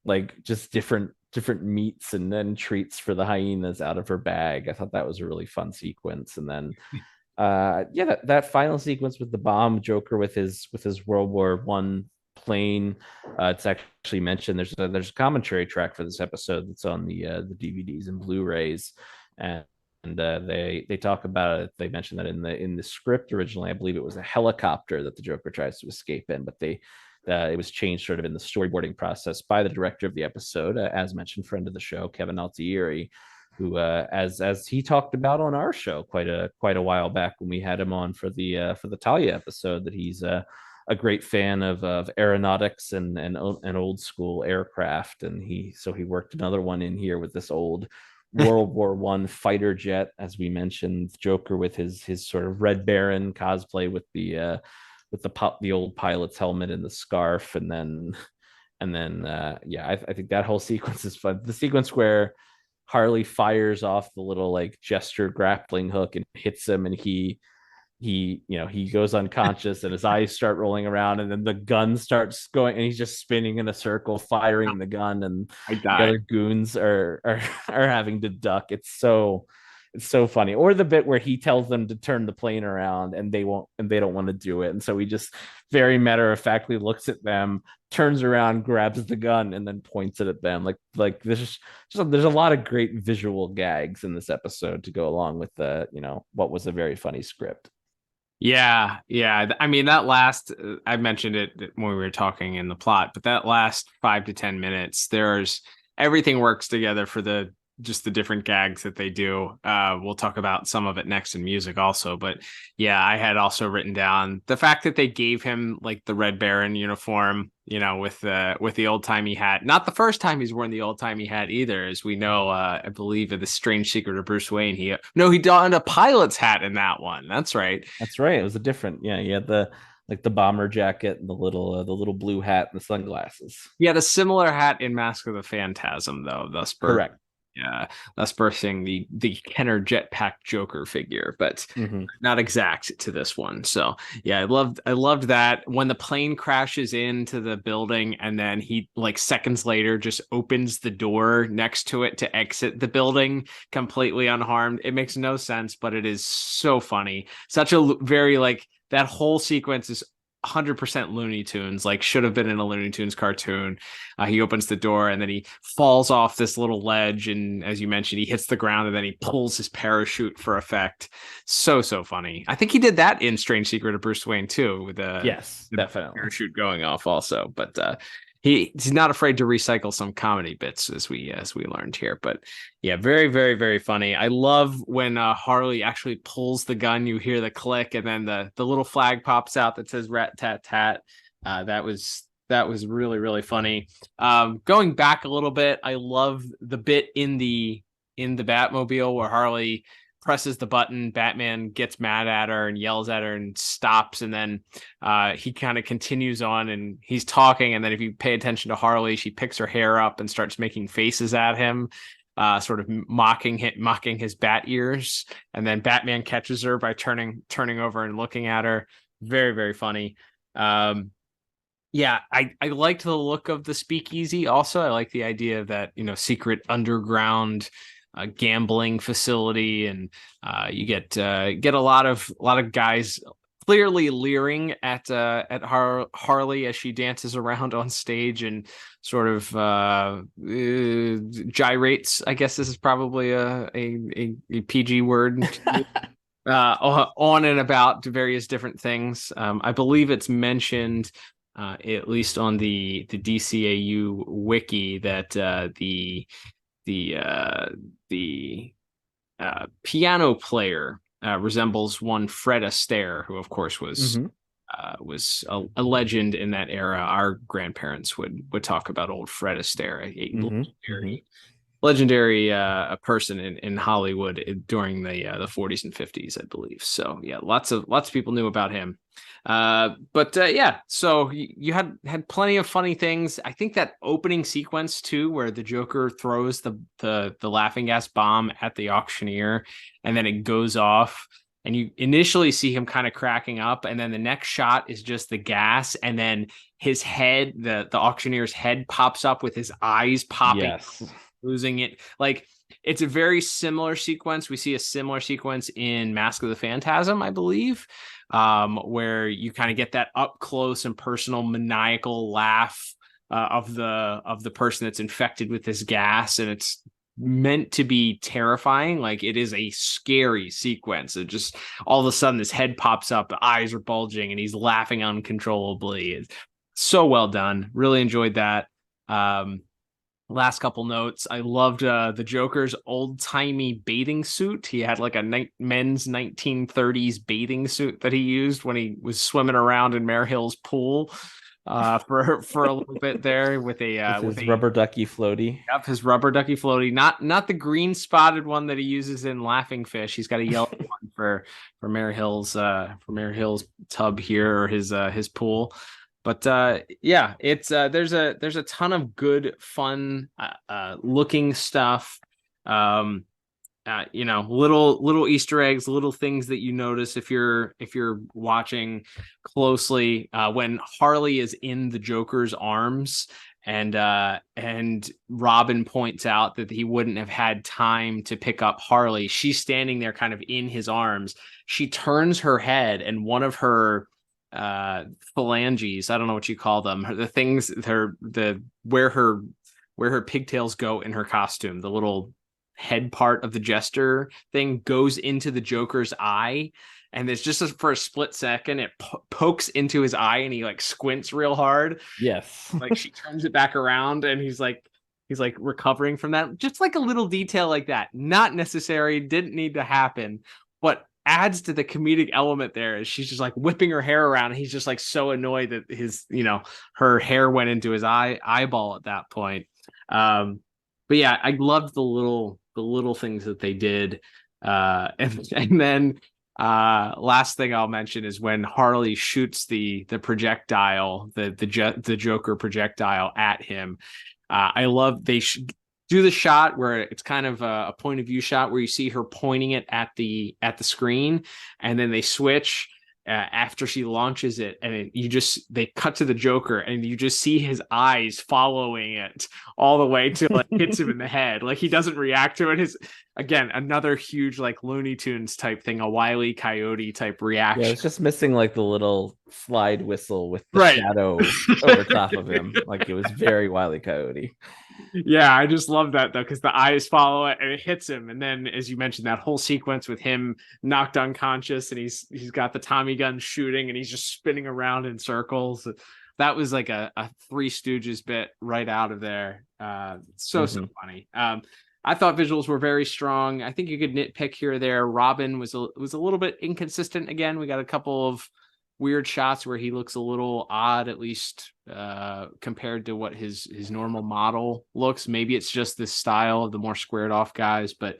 like just different meats and then treats for the hyenas out of her bag. I thought that was a really fun sequence. And then that final sequence with the bomb, Joker with his World War One plane, it's actually mentioned there's a commentary track for this episode that's on the DVDs and Blu-rays, and they talk about it. They mentioned that in the script originally, I believe it was a helicopter that the Joker tries to escape in, but it was changed sort of in the storyboarding process by the director of the episode, as mentioned, friend of the show, Kevin Altieri, who as he talked about on our show quite a while back when we had him on for the Talia episode, that he's a great fan of aeronautics and old school aircraft, and he worked another one in here with this old World War One fighter jet, as we mentioned, Joker with his sort of Red Baron cosplay with the old pilot's helmet and the scarf, and then I think that whole sequence is fun. The sequence where Harley fires off the little like gesture grappling hook and hits him, and he goes unconscious and his eyes start rolling around, and then the gun starts going and he's just spinning in a circle firing the gun, and the other goons are having to duck. It's so funny. Or the bit where he tells them to turn the plane around and they don't want to do it, and so he just very matter of factly looks at them, turns around, grabs the gun, and then points it at them. Like there's a lot of great visual gags in this episode to go along with what was a very funny script. Yeah. I mean, that last, I mentioned it when we were talking in the plot, but that last 5 to 10 minutes, everything works together for the different gags that they do. We'll talk about some of it next in music also, but yeah, I had also written down the fact that they gave him like the Red Baron uniform, with the old-timey hat. Not the first time he's worn the old-timey hat either, as we know. I believe in The Strange Secret of Bruce Wayne, he donned a pilot's hat in that one. That's right. It was a different. Yeah, he had the bomber jacket and the little blue hat and the sunglasses. He had a similar hat in Mask of the Phantasm, though. Thus, correct. Yeah, thus birthing the Kenner Jetpack Joker figure, but not exact to this one. So yeah, I loved that when the plane crashes into the building and then he like seconds later just opens the door next to it to exit the building completely unharmed. It makes no sense, but it is so funny. Such a very like that whole sequence is 100% Looney Tunes, like should have been in a Looney Tunes cartoon. He opens the door and then he falls off this little ledge, and as you mentioned, he hits the ground and then he pulls his parachute for effect. So funny. I think he did that in Strange Secret of Bruce Wayne too, with the definitely parachute going off also. But he's not afraid to recycle some comedy bits, as we learned here. But yeah, very, very, very funny. I love when Harley actually pulls the gun. You hear the click, and then the little flag pops out that says "rat tat tat." That was really, really funny. Going back a little bit, I love the bit in the Batmobile where Harley presses the button, Batman gets mad at her and yells at her and stops, and then he kind of continues on and he's talking, and then if you pay attention to Harley, she picks her hair up and starts making faces at him, sort of mocking his bat ears, and then Batman catches her by turning over and looking at her. Very, very funny. Yeah, I liked the look of the speakeasy also. I like the idea that, secret underground gambling facility, and you get a lot of says clearly leering at Harley as she dances around on stage and sort of gyrates. I guess this is probably a PG word. on and about to various different things. I believe it's mentioned, at least on the DCAU wiki, that the piano player resembles one Fred Astaire, who of course was a legend in that era. Our grandparents would talk about old Fred Astaire, a legendary person in Hollywood during the 40s and 50s, I believe. So yeah, lots of people knew about him. Yeah, so you had plenty of funny things. I think that opening sequence too, where the Joker throws the laughing gas bomb at the auctioneer, and then it goes off, and you initially see him kind of cracking up, and then the next shot is just the gas, and then his head, the auctioneer's head, pops up with his eyes popping. Yes. Losing it. Like, it's a very similar sequence. We see a similar sequence in Mask of the Phantasm, I believe, where you kind of get that up close and personal maniacal laugh of the person that's infected with this gas, and it's meant to be terrifying. Like, it is a scary sequence. It just, all of a sudden this head pops up, the eyes are bulging, and he's laughing uncontrollably. It's so well done. Really enjoyed that. Last couple notes. I loved the Joker's old-timey bathing suit. He had like a men's 1930s bathing suit that he used when he was swimming around in Mare Hill's pool for a little bit there with his rubber ducky floaty. Yep, his rubber ducky floaty. Not the green spotted one that he uses in Laughing Fish. He's got a yellow one for Mare Hill's tub here, or his pool. But yeah, it's there's a ton of good, fun looking stuff. Little Easter eggs, little things that you notice if you're watching closely. When Harley is in the Joker's arms, and Robin points out that he wouldn't have had time to pick up Harley. She's standing there kind of in his arms. She turns her head, and one of her phalanges, I don't know what you call them, the things, where her pigtails go in her costume, the little head part of the jester thing, goes into the Joker's eye, and it's just for a split second it pokes into his eye, and he like squints real hard. Yes. Like, she turns it back around, and he's like recovering from that. Just like a little detail like that, not necessary, didn't need to happen, but adds to the comedic element there, as she's just like whipping her hair around, and he's just like so annoyed that her hair went into his eyeball at that point. But yeah, I loved the little things that they did. And then last thing I'll mention is when Harley shoots the projectile, the Joker projectile at him. I love they do the shot where it's kind of a point of view shot where you see her pointing it at the screen, and then they switch after she launches it, and they cut to the Joker, and you just see his eyes following it all the way to like hits him in the head. Like, he doesn't react to it. Again, another huge like Looney Tunes type thing, a Wile E. Coyote type reaction. Yeah, it's just missing like the little slide whistle with the shadow over top of him. Like, it was very Wile E. Coyote. Yeah, I just love that though, because the eyes follow it and it hits him, and then, as you mentioned, that whole sequence with him knocked unconscious, and he's got the Tommy gun shooting, and he's just spinning around in circles. That was like a Three Stooges bit right out of there. So funny. I thought visuals were very strong. I think you could nitpick here or there. Robin was a little bit inconsistent again. We got a couple of weird shots where he looks a little odd, at least compared to what his normal model looks. Maybe it's just this style of the more squared off guys, but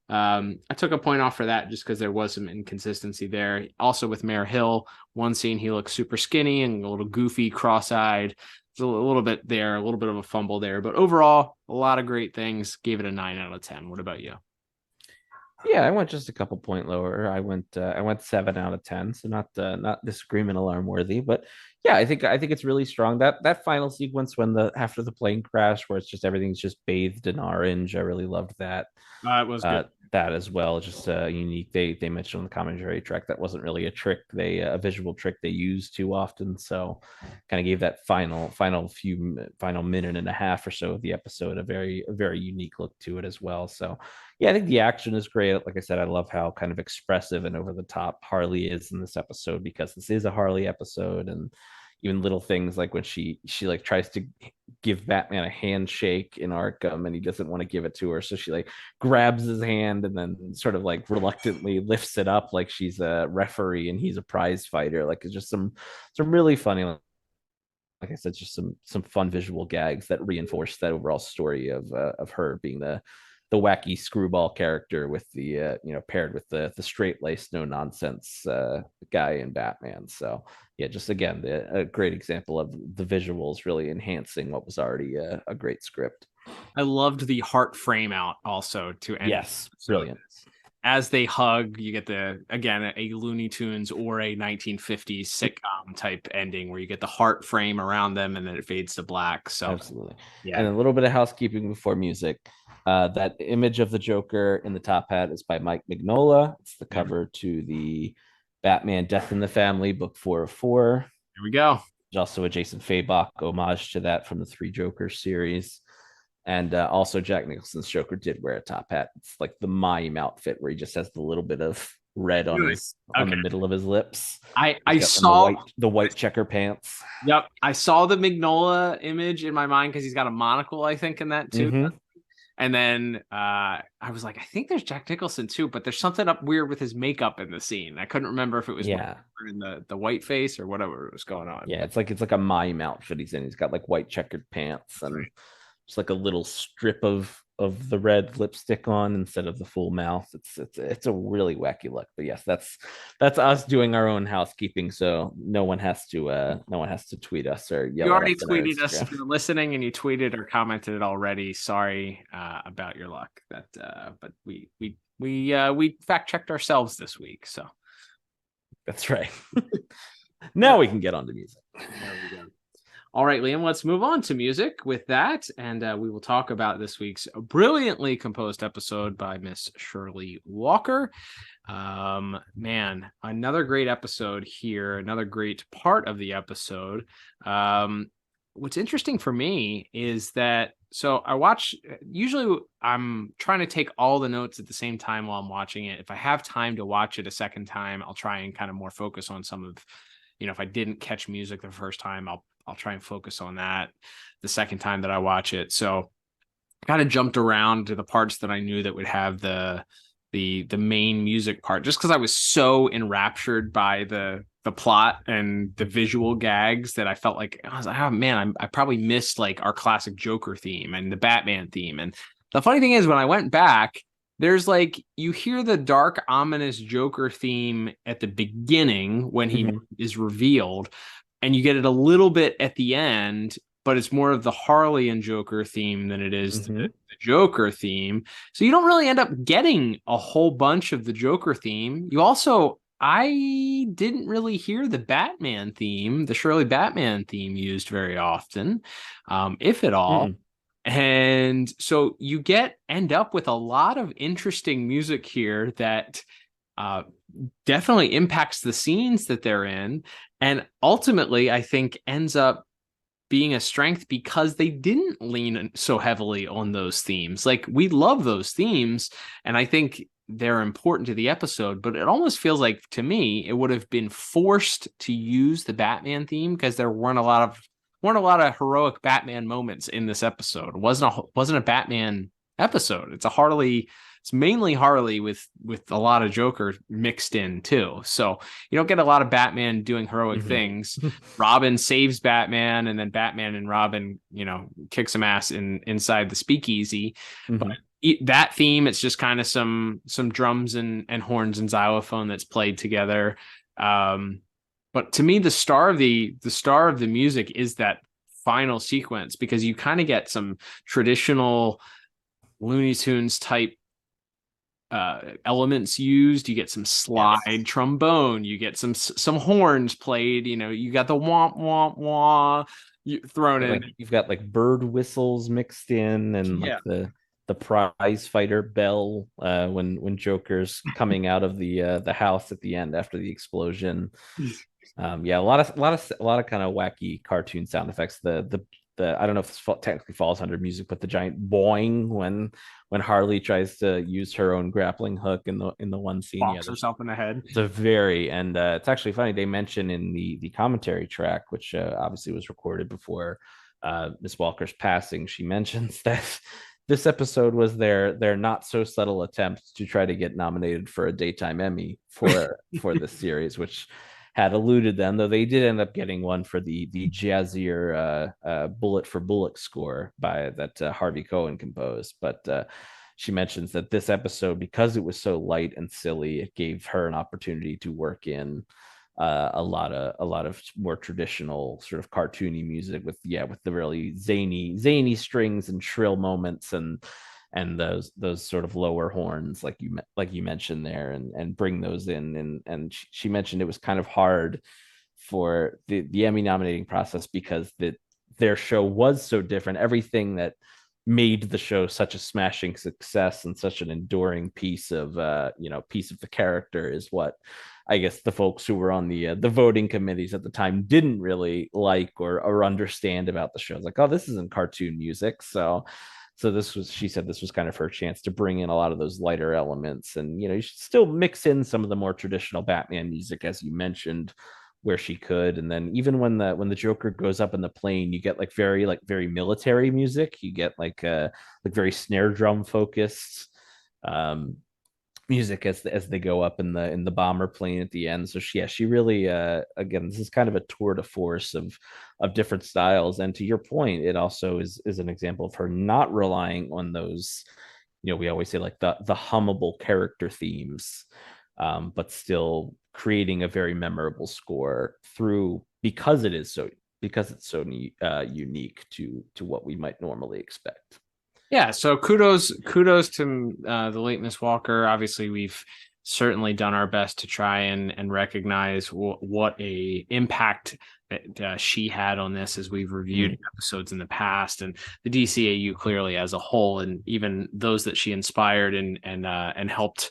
I took a point off for that just because there was some inconsistency there. Also with Mare Hill, one scene he looks super skinny and a little goofy, cross-eyed. There's a little bit of a fumble there, but overall, a lot of great things. Gave it a 9 out of 10. What about you? Yeah, I went just a couple point lower. I went 7 out of 10, so not disagreement alarm worthy, but yeah, I think it's really strong. That final sequence when after the plane crash, where it's just everything's just bathed in orange, I really loved that. It was good. that as well. Just unique. They mentioned on the commentary track that wasn't really a trick, a visual trick they use too often. So kind of gave that final minute and a half or so of the episode a very unique look to it as well. So yeah, I think the action is great. Like I said, I love how kind of expressive and over the top Harley is in this episode, because this is a Harley episode. And even little things like when she like tries to give Batman a handshake in Arkham and he doesn't want to give it to her, so she like grabs his hand and then sort of like reluctantly lifts it up like she's a referee and he's a prize fighter. Like, it's just some really funny, like I said, just some fun visual gags that reinforce that overall story of her being the wacky screwball character with the paired with the straight laced no nonsense guy in Batman. So yeah, just again a great example of the visuals really enhancing what was already a great script. I loved the heart frame out also to end. Yes, brilliant. As they hug, you get a Looney Tunes or a 1950s sitcom type ending where you get the heart frame around them and then it fades to black. So absolutely. Yeah. And a little bit of housekeeping before music. That image of the Joker in the top hat is by Mike Mignola. It's the cover to the Batman Death in the Family book 4 of 4. Here we go. There's also a Jason Fabok homage to that from the Three Jokers series. And also Jack Nicholson's Joker did wear a top hat. It's like the mime outfit where he just has the little bit of red on on the middle of his lips. I saw the white checker pants. Yep. I saw the Mignola image in my mind because he's got a monocle, I think, in that too. Mm-hmm. And then I was like, I think there's Jack Nicholson too, but there's something up weird with his makeup in the scene. I couldn't remember if it was in the white face or whatever was going on. Yeah, it's like a mime outfit he's in. He's got like white checkered pants and just like a little strip of the red lipstick on instead of the full mouth. It's a really wacky look. But yes, that's us doing our own housekeeping, so no one has to tweet us or yell. You already tweeted us if you're listening, and you tweeted or commented it already. Sorry about your luck. But we fact checked ourselves this week, so that's right. Now we can get on to music. There we go. All right, Liam, let's move on to music with that, and we will talk about this week's brilliantly composed episode by Miss Shirley Walker. Man, another great episode here, another great part of the episode. What's interesting for me is that, so usually I'm trying to take all the notes at the same time while I'm watching it. If I have time to watch it a second time, I'll try and kind of more focus on some of, if I didn't catch music the first time, I'll try and focus on that the second time that I watch it. So I kind of jumped around to the parts that I knew that would have the main music part, just because I was so enraptured by the plot and the visual gags that I felt like, I was like, oh man, I probably missed like our classic Joker theme and the Batman theme. And the funny thing is, when I went back, there's like, you hear the dark, ominous Joker theme at the beginning when he is revealed, and you get it a little bit at the end, but it's more of the Harley and Joker theme than it is the Joker theme. So you don't really end up getting a whole bunch of the Joker theme. You also, I didn't really hear the Batman theme, the Shirley Batman theme used very often, if at all. And so you end up with a lot of interesting music here that definitely impacts the scenes that they're in. And ultimately, I think ends up being a strength because they didn't lean so heavily on those themes. Like, we love those themes, and I think they're important to the episode, but it almost feels like, to me, it would have been forced to use the Batman theme because there weren't a lot of heroic Batman moments in this episode. It wasn't a Batman episode. It's mainly Harley with a lot of Joker mixed in too. So you don't get a lot of Batman doing heroic things. Robin saves Batman, and then Batman and Robin, kick some ass inside the speakeasy. But that theme, it's just kind of some drums and horns and xylophone that's played together. But to me, the star of the music is that final sequence, because you kind of get some traditional Looney Tunes type elements used. You get some slide trombone, you get some horns played, you got the womp womp wah thrown in. You've got like bird whistles mixed in, and like prize fighter bell when Joker's coming out of the house at the end after the explosion. Yeah, a lot of kind of wacky cartoon sound effects. The I don't know if this technically falls under music, but the giant boing when Harley tries to use her own grappling hook in the one scene, Box herself in the head. It's a very, and it's actually funny. They mention in the commentary track, which obviously was recorded before Miss Walker's passing, she mentions that this episode was their not so subtle attempt to try to get nominated for a daytime Emmy for this series, which had eluded them, though they did end up getting one for the jazzier bullet for bullet score that Harvey Cohen composed. But she mentions that this episode, because it was so light and silly, it gave her an opportunity to work in a lot of more traditional sort of cartoony music with the really zany strings and shrill moments and those sort of lower horns like you mentioned there, and bring those in, and she mentioned it was kind of hard for the Emmy nominating process because their show was so different. Everything that made the show such a smashing success and such an enduring piece of the character is what I guess the folks who were on the voting committees at the time didn't really like or understand about the show. It's like, oh, this isn't cartoon music. So she said this was kind of her chance to bring in a lot of those lighter elements, and you should still mix in some of the more traditional Batman music, as you mentioned, where she could. And then even when the Joker goes up in the plane, you get very military music. You get like very snare drum focused music as they go up in the bomber plane at the end. So she really again, this is kind of a tour de force of different styles. And to your point, it also is an example of her not relying on those, we always say like the hummable character themes, but still creating a very memorable score because it's so unique to what we might normally expect. Yeah, so kudos to the late Miss Walker. Obviously, we've certainly done our best to try and recognize what a impact that she had on this, as we've reviewed episodes in the past, and the DCAU clearly as a whole, and even those that she inspired and helped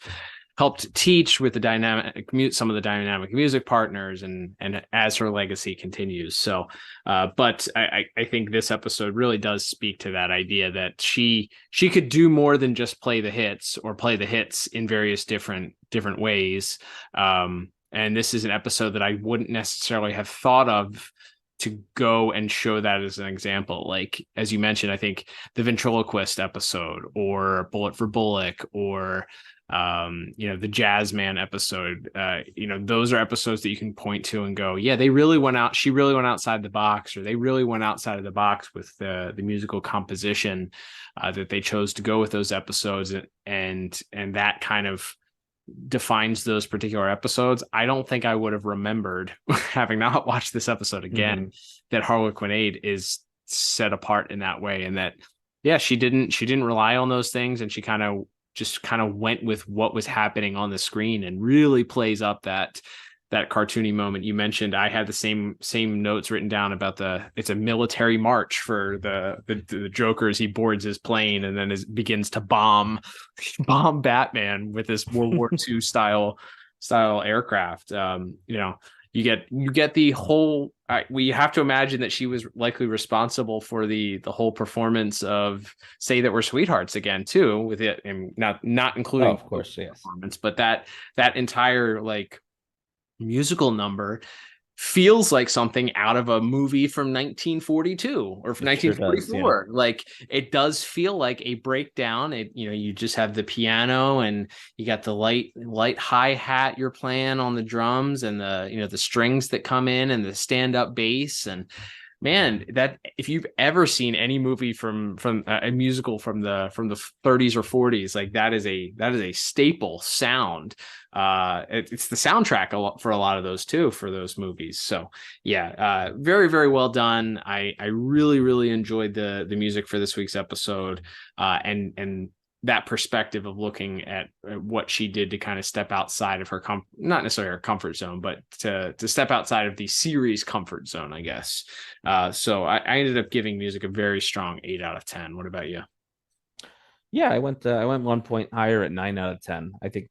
teach with some of the dynamic music partners, and as her legacy continues. So, but I think this episode really does speak to that idea that she could do more than just play the hits, or play the hits in various different ways. And this is an episode that I wouldn't necessarily have thought of to go and show that as an example. Like, as you mentioned, I think the ventriloquist episode, or Bullet for Bullock, or the Jazz Man episode, those are episodes that you can point to and go, yeah, she really went outside the box, or they really went outside of the box with the musical composition that they chose to go with those episodes, and that kind of defines those particular episodes. I don't think I would have remembered, having not watched this episode again, that Harlequinade is set apart in that way, and that she didn't rely on those things, and she kind of went with what was happening on the screen and really plays up that cartoony moment. You mentioned, I had the same notes written down about it's a military march for the Joker as he boards his plane and then begins to bomb Batman with this World War II style aircraft. You get the whole. We have to imagine that she was likely responsible for the whole performance of "Say That We're Sweethearts" again too, with it, and not including, of course, yes, performance, but that entire like musical number feels like something out of a movie from 1942 or from 1944. Sure does, yeah. Like, it does feel like a breakdown. You just have the piano, and you got the light hi-hat you're playing on the drums, and the strings that come in, and the stand-up bass. And man, that, if you've ever seen any movie from a musical from the 30s or 40s, like that is a staple sound. It's the soundtrack for a lot of those too, for those movies. So yeah, very, very well done. I really, really enjoyed the music for this week's episode, and that perspective of looking at what she did to kind of step outside of her not necessarily her comfort zone, but to step outside of the series comfort zone, I guess. So I ended up giving music a very strong 8 out of 10. What about you? Yeah, I went 1 point higher at 9 out of 10. I think,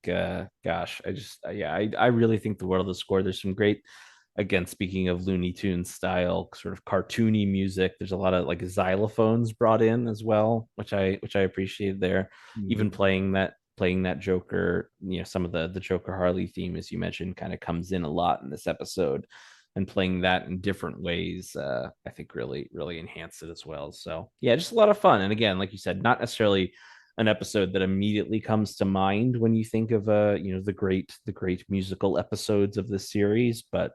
gosh, I really think the world of the score. There's some great, again, speaking of Looney Tunes style, sort of cartoony music. There's a lot of like xylophones brought in as well, which I appreciate there. Even playing that Joker, some of the Joker Harley theme, as you mentioned, kind of comes in a lot in this episode, and playing that in different ways, I think really enhanced it as well. So yeah, just a lot of fun. And again, like you said, not necessarily an episode that immediately comes to mind when you think of the great musical episodes of this series, but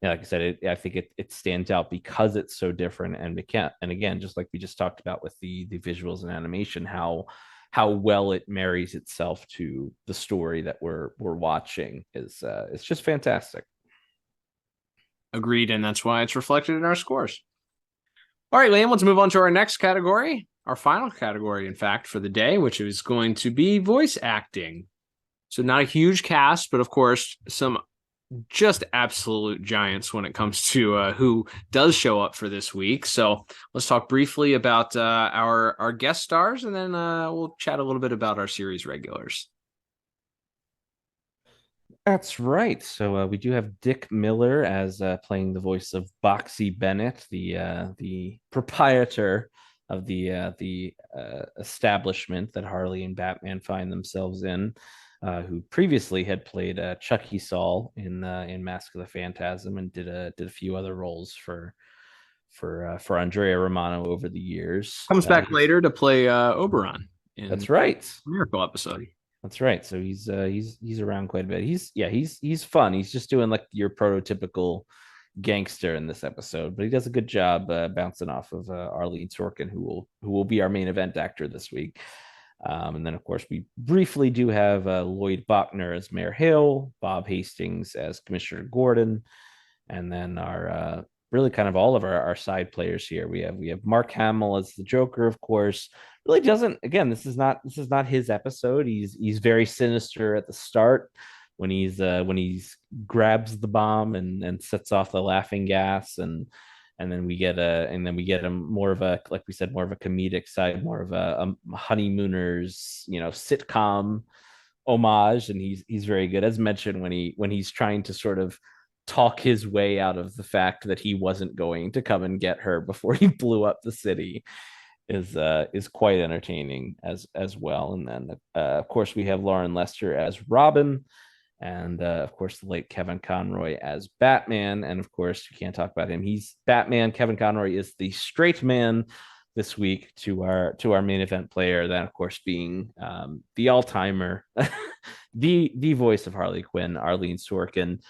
yeah, like I said, I think it stands out because it's so different, and again, just like we just talked about with the visuals and animation, how well it marries itself to the story that we're watching is it's just fantastic. Agreed, and that's why it's reflected in our scores. All right, Liam, let's move on to our next category, our final category, in fact, for the day, which is going to be voice acting. So not a huge cast, but of course, some just absolute giants when it comes to who does show up for this week. So let's talk briefly about our guest stars, and then we'll chat a little bit about our series regulars. That's right. So we do have Dick Miller as playing the voice of Boxy Bennett, the proprietor of the establishment that Harley and Batman find themselves in, who previously had played Chucky Saul in Mask of the Phantasm, and did a few other roles for Andrea Romano over the years. Comes back later to play Oberon. That's right. Miracle episode. That's right. So he's around quite a bit. He's fun. He's just doing like your prototypical gangster in this episode, but he does a good job bouncing off of Arleen Sorkin, who will be our main event actor this week. And then of course we briefly do have Lloyd Bachner as Mayor Hill, Bob Hastings as Commissioner Gordon, and then our really kind of all of our side players here. We have Mark Hamill as the Joker, of course. Really doesn't, again, this is not his episode. He's very sinister at the start when he's grabs the bomb and sets off the laughing gas, and then we get him more of a, like we said, more of a comedic side, more of a honeymooners, sitcom homage, and he's very good, as mentioned, when he's trying to sort of talk his way out of the fact that he wasn't going to come and get her before he blew up the city is quite entertaining as well. And then of course we have Lauren Lester as Robin, and of course the late Kevin Conroy as Batman. And of course you can't talk about him, he's Batman. Kevin Conroy is the straight man this week to our main event player, that of course being the all-timer, the voice of Harley Quinn, Arleen Sorkin,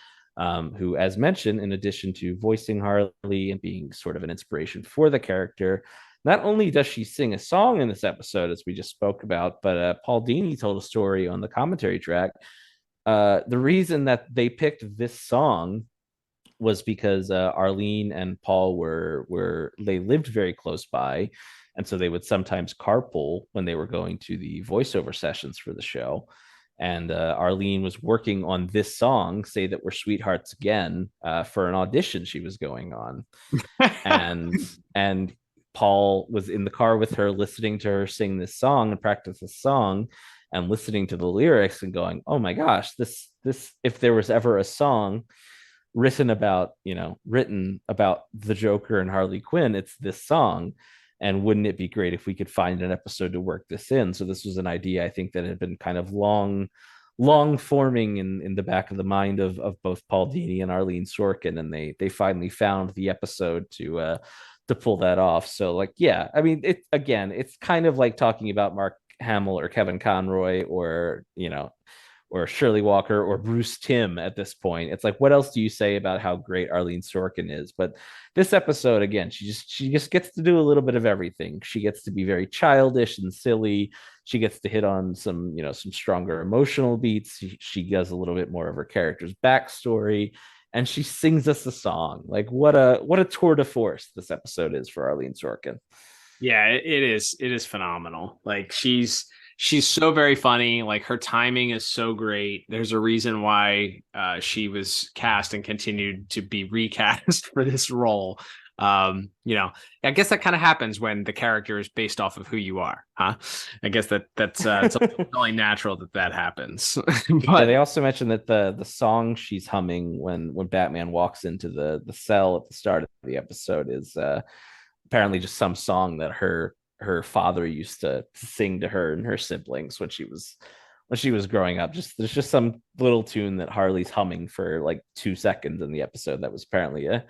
who, as mentioned, in addition to voicing Harley and being sort of an inspiration for the character, not only does she sing a song in this episode, as we just spoke about, but Paul Dini told a story on the commentary track. The reason that they picked this song was because Arleen and Paul they lived very close by, and so they would sometimes carpool when they were going to the voiceover sessions for the show. And Arleen was working on this song, Say That We're Sweethearts Again, for an audition she was going on. and Paul was in the car with her, listening to her sing this song and practice this song, and listening to the lyrics and going, oh my gosh, this if there was ever a song written about the Joker and Harley Quinn, it's this song. And wouldn't it be great if we could find an episode to work this in? So this was an idea, I think, that had been kind of long forming in the back of the mind of both Paul Dini and Arleen Sorkin, and they finally found the episode to pull that off. So like, yeah, I mean, it's kind of like talking about Mark Hamill or Kevin Conroy or Shirley Walker or Bruce Timm at this point. It's like, what else do you say about how great Arleen Sorkin is? But this episode, again, she just gets to do a little bit of everything. She gets to be very childish and silly. She gets to hit on some stronger emotional beats. She does a little bit more of her character's backstory, and she sings us a song. Like, what a tour de force this episode is for Arleen Sorkin. Yeah, it is phenomenal. Like, she's so very funny. Like, her timing is so great. There's a reason why she was cast and continued to be recast for this role. You know, I guess that kind of happens when the character is based off of who you are, huh? I guess that's it's only natural that happens. But they also mentioned that the song she's humming when Batman walks into the cell at the start of the episode is apparently just some song that her father used to sing to her and her siblings when she was growing up. There's just some little tune that Harley's humming for like 2 seconds in the episode that was apparently a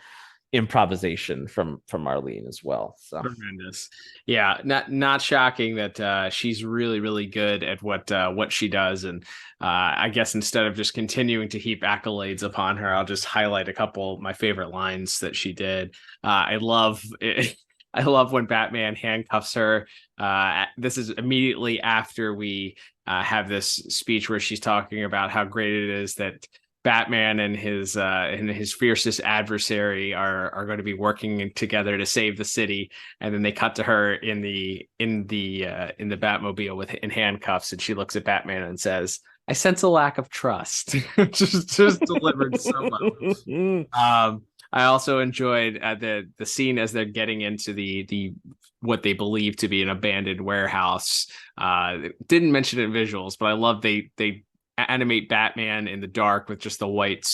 improvisation from Arleen as well. So tremendous. Yeah, not shocking that she's really good at what she does. And I guess instead of just continuing to heap accolades upon her, I'll just highlight a couple of my favorite lines that she did. I love when Batman handcuffs her. This is immediately after we have this speech where she's talking about how great it is that Batman and his fiercest adversary are going to be working together to save the city, and then they cut to her in the Batmobile in handcuffs, and she looks at Batman and says, "I sense a lack of trust." just delivered so well. I also enjoyed the scene as they're getting into the what they believe to be an abandoned warehouse. Didn't mention it in visuals, but I love they animate Batman in the dark with just the white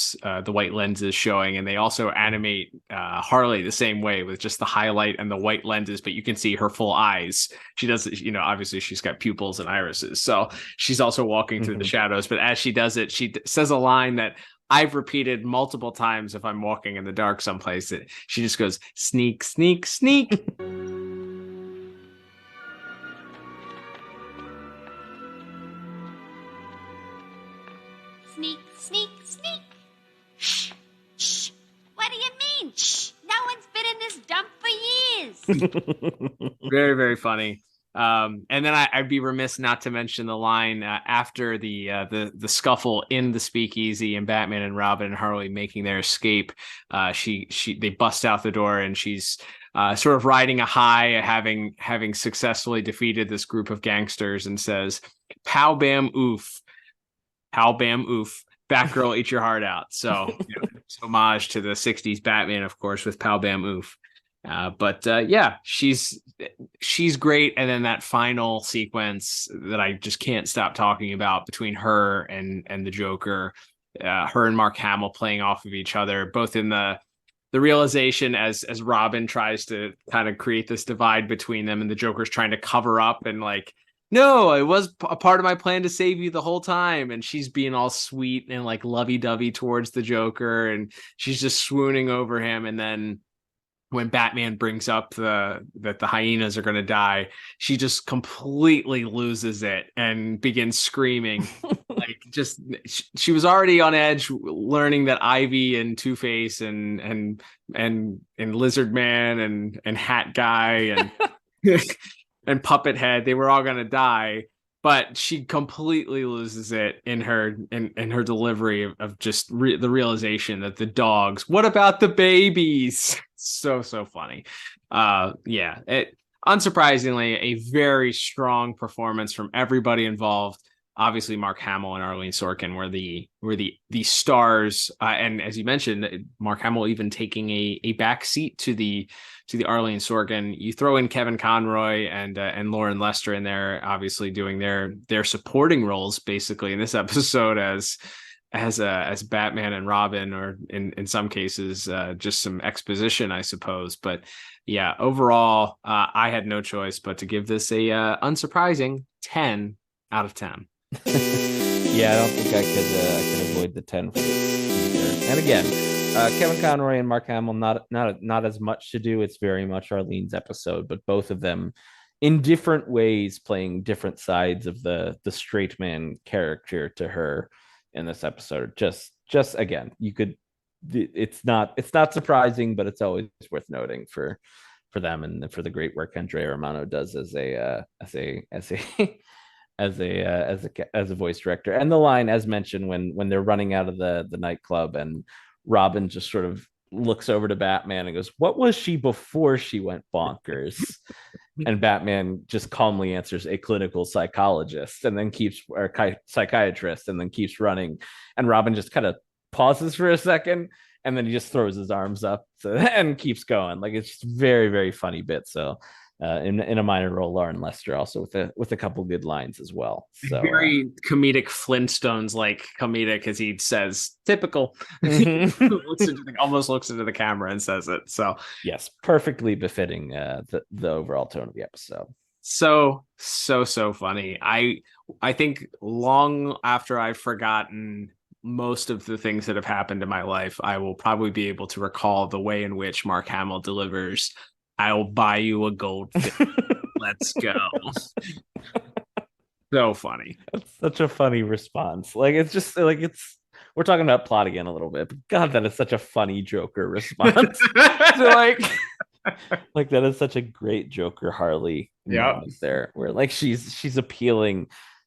lenses showing, and they also animate Harley the same way with just the highlight and the white lenses, but you can see her full eyes. She does, obviously she's got pupils and irises, so she's also walking through the shadows, but as she does it, she says a line that I've repeated multiple times if I'm walking in the dark someplace. That she just goes, "Sneak, sneak, sneak." Sneak, sneak, sneak. Shh, shh. What do you mean? Shh. No one's been in this dump for years. Very, very funny. And then I'd be remiss not to mention the line after the scuffle in the speakeasy and Batman and Robin and Harley making their escape. They bust out the door, and she's sort of riding a high, having successfully defeated this group of gangsters, and says, "Pow bam oof, pow bam oof. Batgirl, eat your heart out." So it's homage to the '60s Batman, of course, with "Pow bam oof." But she's great. And then that final sequence that I just can't stop talking about between her and the Joker, her and Mark Hamill playing off of each other, both in the realization as Robin tries to kind of create this divide between them, and the Joker's trying to cover up and like, "No, it was a part of my plan to save you the whole time." And she's being all sweet and like lovey-dovey towards the Joker, and she's just swooning over him. And then when Batman brings up that the hyenas are going to die, she just completely loses it and begins screaming. Like, just she was already on edge, learning that Ivy and Two-Face and Lizard Man and Hat Guy and and Puppet Head, they were all going to die. But she completely loses it in her delivery of just the realization that the dogs, what about the babies? So funny. Unsurprisingly, a very strong performance from everybody involved. Obviously, Mark Hamill and Arleen Sorkin were the stars, and as you mentioned, Mark Hamill even taking a back seat to the Arleen Sorkin. You throw in Kevin Conroy and Lauren Lester in there, obviously doing their supporting roles basically in this episode as Batman and Robin, or in some cases just some exposition, I suppose. But yeah, overall, I had no choice but to give this a unsurprising 10 out of 10. Yeah, I don't think I could avoid the 10 for this either. And again, Kevin Conroy and Mark Hamill, not as much to do. It's very much Arleen's episode, but both of them in different ways playing different sides of the straight man character to her in this episode. Just again, it's not surprising, but it's always worth noting for them and for the great work Andrea Romano does as a voice director. And the line, as mentioned, when they're running out of the nightclub and Robin just sort of looks over to Batman and goes, "What was she before she went bonkers?" And Batman just calmly answers, "A clinical psychologist," and then psychiatrist, and then keeps running. And Robin just kind of pauses for a second and then he just throws his arms up and keeps going. Like, it's just very, very funny bit. So in a minor role, Lauren Lester also with a couple good lines as well. So very comedic Flintstones like comedic, as he says, typical. Almost looks into the camera and says it. So yes, perfectly befitting the overall tone of the episode. So funny. I think long after I've forgotten most of the things that have happened in my life, I will probably be able to recall the way in which Mark Hamill delivers, "I'll buy you a goldfish. Let's go." So funny. That's such a funny response. Like, it's just like, we're talking about plot again a little bit, but God, that is such a funny Joker response. So like that is such a great Joker Harley moment there, where like she's appealing,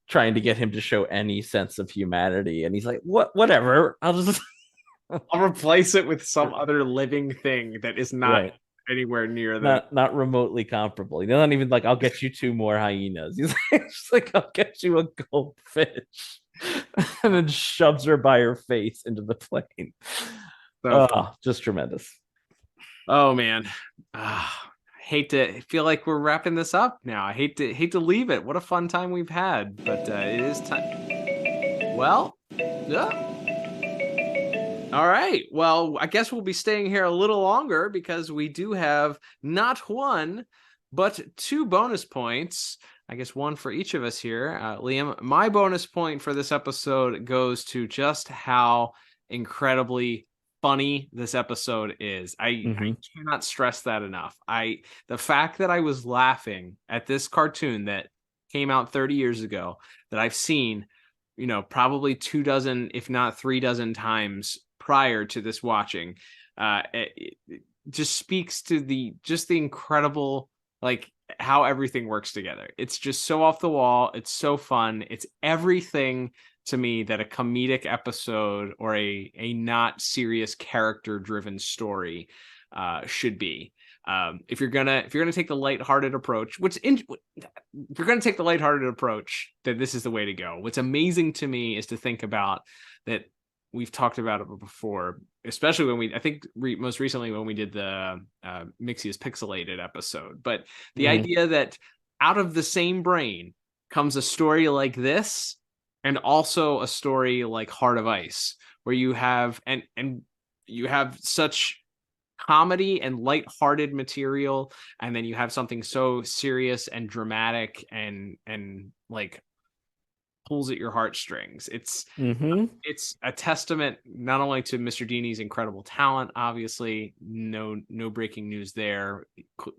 trying to get him to show any sense of humanity, and he's like, whatever, I'll replace it with some other living thing that is not anywhere near that, not remotely comparable. He's not even like, "I'll get you 2 more hyenas." He's like, "I'll get you a goldfish," and then shoves her by her face into the plane. Just tremendous. Oh man, feel like we're wrapping this up now. I hate to leave it. What a fun time we've had, but it is time. Well, yeah. All right. Well, I guess we'll be staying here a little longer because we do have not 1, but 2 bonus points. I guess 1 for each of us here. Liam, my bonus point for this episode goes to just how incredibly funny this episode is. I cannot stress that enough. The fact that I was laughing at this cartoon that came out 30 years ago, that I've seen, probably 24, if not 36 times prior to this watching, it just speaks to the incredible, like, how everything works together. It's just so off the wall. It's so fun. It's everything to me that a comedic episode or a not serious character driven story should be. If you're gonna take the lighthearted approach, if you're gonna take the lighthearted approach, then this is the way to go. What's amazing to me is to think about that. We've talked about it before, especially when most recently when we did the Mixia's Pixelated episode. But the idea that out of the same brain comes a story like this, and also a story like Heart of Ice, where you have and you have such comedy and lighthearted material, and then you have something so serious and dramatic and like pulls at your heartstrings. It's a testament not only to Mr. Dini's incredible talent, obviously no breaking news there,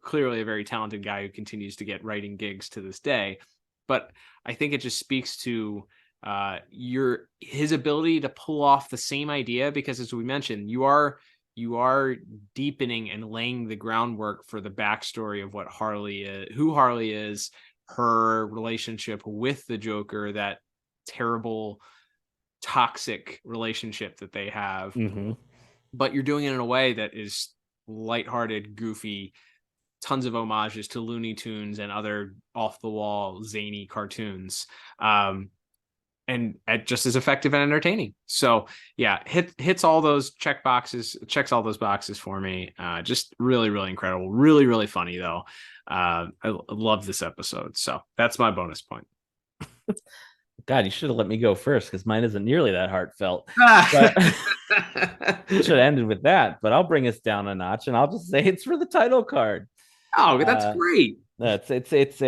clearly a very talented guy who continues to get writing gigs to this day, but I think it just speaks to his ability to pull off the same idea, because as we mentioned, you are deepening and laying the groundwork for the backstory of what Harley is, who Harley is, her relationship with the Joker, that terrible toxic relationship that they have. But you're doing it in a way that is lighthearted, goofy, tons of homages to Looney Tunes and other off the wall zany cartoons, and just as effective and entertaining. So yeah, hits all those checks all those boxes for me. Just really, really incredible. Really, really funny though. I love this episode. So that's my bonus point. God, you should have let me go first, because mine isn't nearly that heartfelt. Should have ended with that, but I'll bring us down a notch, and I'll just say it's for the title card. Oh, that's great. I think it's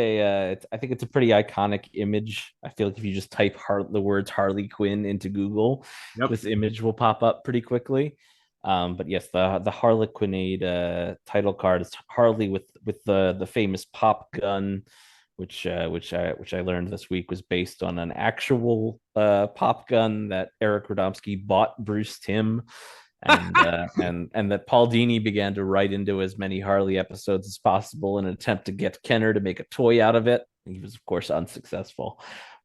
a pretty iconic image. I feel like if you just type the words Harley Quinn into Google, this image will pop up pretty quickly. But yes, the Harlequinade title card is Harley with the famous pop gun, which I learned this week was based on an actual pop gun that Eric Radomski bought Bruce Timm, and that Paul Dini began to write into as many Harley episodes as possible in an attempt to get Kenner to make a toy out of it. He was, of course, unsuccessful.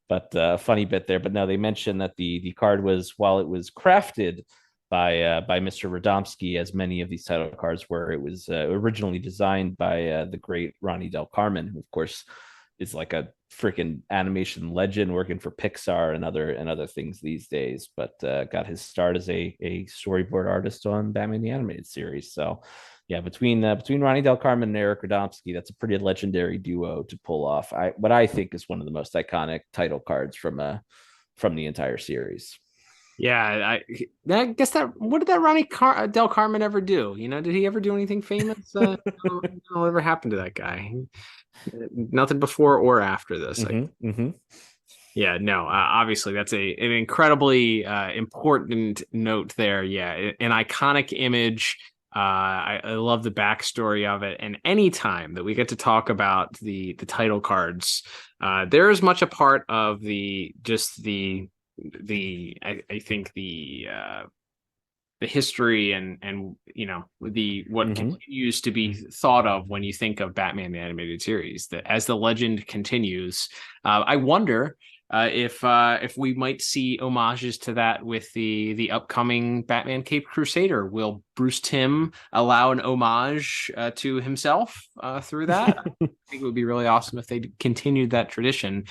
But funny bit there. But no, they mentioned that the card was, while it was crafted by Mr. Radomski, as many of these title cards were, it was originally designed by the great Ronnie Del Carmen, who, of course, is like a freaking animation legend, working for Pixar and other things these days, but got his start as a storyboard artist on Batman the Animated Series. So yeah, between Ronnie Del Carmen and Eric Radomski, that's a pretty legendary duo to pull off what I think is one of the most iconic title cards from the entire series. Yeah, I guess what did that Del Carmen ever do? Did he ever do anything famous? Whatever happened to that guy? Nothing before or after this. Yeah, no, obviously that's an incredibly important note there. Yeah, an iconic image. I love the backstory of it, and anytime that we get to talk about the title cards, there is much a part of I think the history and what continues to be thought of when you think of Batman the Animated Series, that as the legend continues, I wonder if we might see homages to that with the upcoming Batman Caped Crusader. Will Bruce Timm allow an homage to himself through that? I think it would be really awesome if they continued that tradition,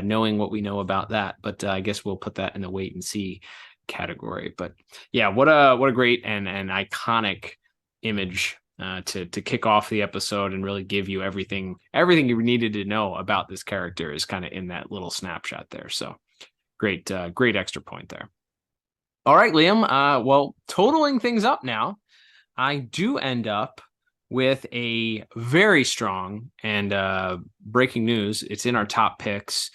knowing what we know about that. But I guess we'll put that in the wait and see category. But yeah, what a great and iconic image to kick off the episode and really give you everything you needed to know about this character is kind of in that little snapshot there. So great extra point there. All right, Liam. Well, totaling things up now, I do end up with a very strong and breaking news. It's in our top picks.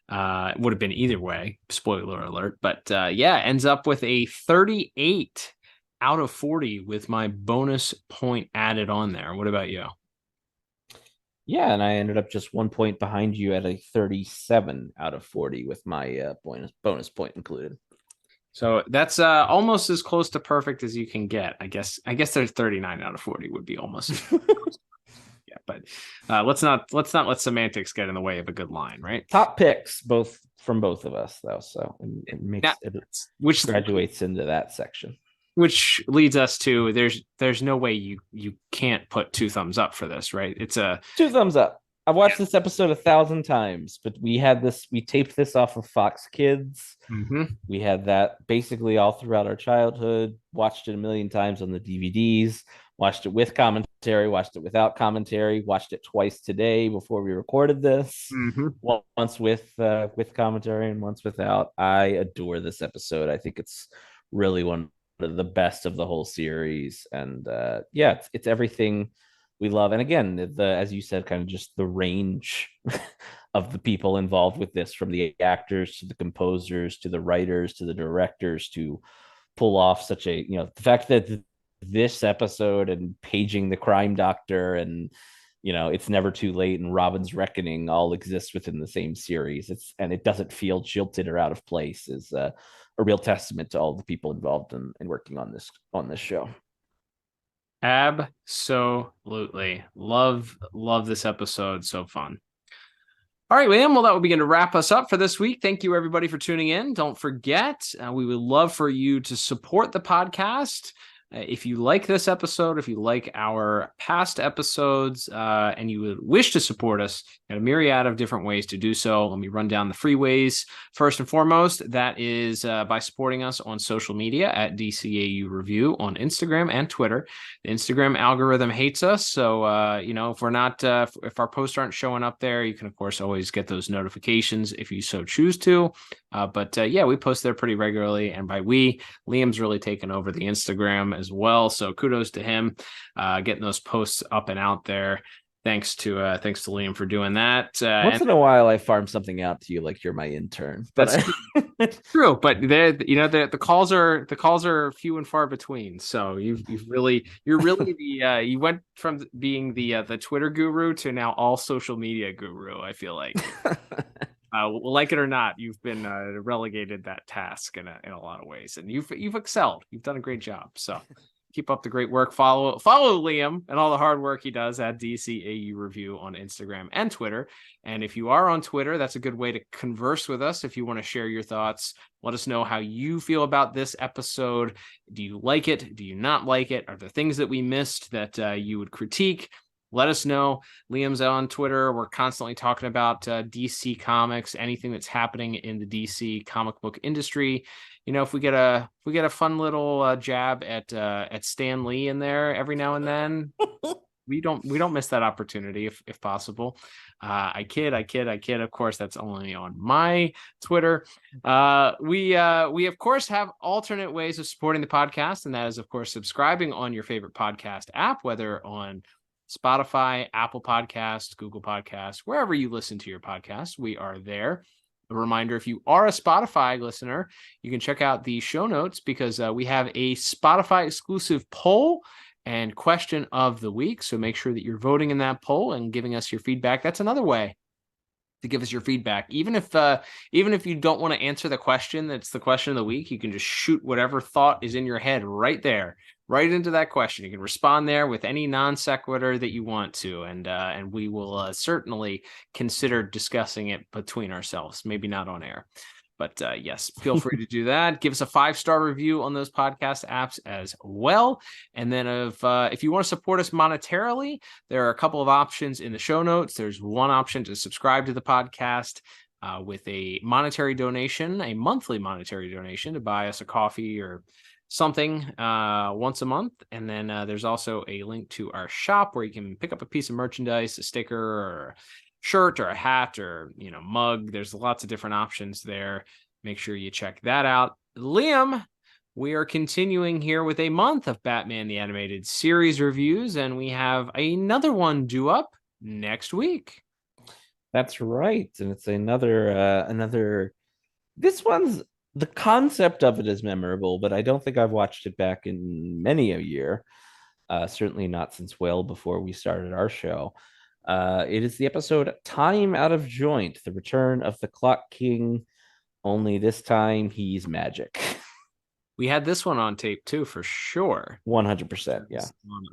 It would have been either way, spoiler alert, but ends up with a 38 out of 40 with my bonus point added on there. What about you? Yeah, and I ended up just 1 point behind you at a 37 out of 40 with my bonus point included. So that's almost as close to perfect as you can get. I guess there's 39 out of 40 would be almost. Yeah, but let's not let semantics get in the way of a good line, right? Top picks, both from both of us, though, so which graduates into that section. Which leads us to there's no way you can't put 2 thumbs up for this, right? It's a 2 thumbs up. I've watched this episode 1,000 times, but we taped this off of Fox Kids. We had that basically all throughout our childhood, watched it a million times on the DVDs, watched it with commentary, watched it without commentary, watched it twice today before we recorded this. Once with commentary and once without. I adore this episode. I think it's really one of the best of the whole series, and it's everything we love. And again, as you said, kind of just the range of the people involved with this, from the actors to the composers to the writers to the directors, to pull off such a the fact that this episode and paging the crime doctor and It's Never Too Late and Robin's Reckoning all exist within the same series. It doesn't feel jilted or out of place is a real testament to all the people involved in working on this show. Absolutely. Love this episode. So fun. All right, Liam. Well, that will begin to wrap us up for this week. Thank you, everybody, for tuning in. Don't forget, we would love for you to support the podcast. If you like this episode, if you like our past episodes, and you would wish to support us, got a myriad of different ways to do so. Let me run down the free ways. First and foremost, that is by supporting us on social media at DCAU Review on Instagram and Twitter. The Instagram algorithm hates us, so if our posts aren't showing up there, you can of course always get those notifications if you so choose to. But we post there pretty regularly, and by we, Liam's really taken over the Instagram as well. So kudos to him, getting those posts up and out there. Thanks to Liam for doing that. Once in a while, I farm something out to you like you're my intern. But that's true. But the calls are few and far between. So you're really you went from being the Twitter guru to now all social media guru. I feel like. Like it or not, you've been relegated that task in a lot of ways, and you've excelled. You've done a great job. So keep up the great work. Follow Liam and all the hard work he does at DCAU Review on Instagram and Twitter. And if you are on Twitter, that's a good way to converse with us. If you want to share your thoughts, let us know how you feel about this episode. Do you like it? Do you not like it? Are there things that we missed that you would critique? let us know. Liam's on Twitter. We're constantly talking about DC Comics, anything that's happening in the DC comic book industry. If we get a fun little jab at Stan Lee in there every now and then, we don't miss that opportunity if possible. I kid. Of course, that's only on my Twitter. We of course have alternate ways of supporting the podcast, and that is, of course, subscribing on your favorite podcast app, whether on Spotify, Apple Podcasts, Google Podcasts, wherever you listen to your podcast, we are there. A reminder, if you are a Spotify listener, you can check out the show notes because we have a Spotify exclusive poll and question of the week. So make sure that you're voting in that poll and giving us your feedback. That's another way to give us your feedback. Even if you don't want to answer the question that's the question of the week, you can just shoot whatever thought is in your head right there, right into that question. You can respond there with any non sequitur that you want to, and we will certainly consider discussing it between ourselves. Maybe not on air. But yes, feel free to do that. Give us a 5-star review on those podcast apps as well. And then if you want to support us monetarily, there are a couple of options in the show notes. There's one option to subscribe to the podcast with a monetary donation, a monthly monetary donation to buy us a coffee or something once a month. And then there's also a link to our shop where you can pick up a piece of merchandise, a sticker, or shirt or a hat or mug. There's lots of different options there. Make sure you check that out. Liam, we are continuing here with a month of Batman the Animated Series reviews, and we have another one due up next week. That's right, and it's another. This one's, the concept of it is memorable, but I don't think I've watched it back in many a year. Certainly not since well before we started our show. It is the episode Time Out of Joint, the return of the Clock King, only this time he's magic. We had this one on tape too, for sure. 100%, yeah.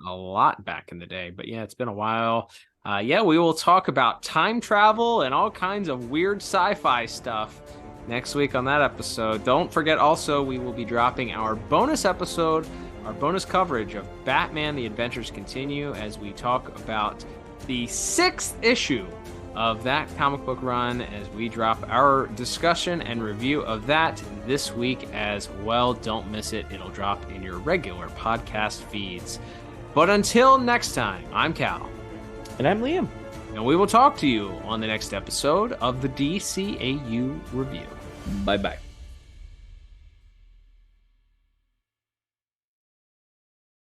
A lot back in the day, but yeah, it's been a while. We will talk about time travel and all kinds of weird sci-fi stuff next week on that episode. Don't forget also, we will be dropping our bonus episode, our bonus coverage of Batman The Adventures Continue, as we talk about the 6th issue of that comic book run, as we drop our discussion and review of that this week as well. Don't miss it. It'll drop in your regular podcast feeds. But until next time, I'm Cal. And I'm Liam. And we will talk to you on the next episode of the DCAU Review. Bye-bye.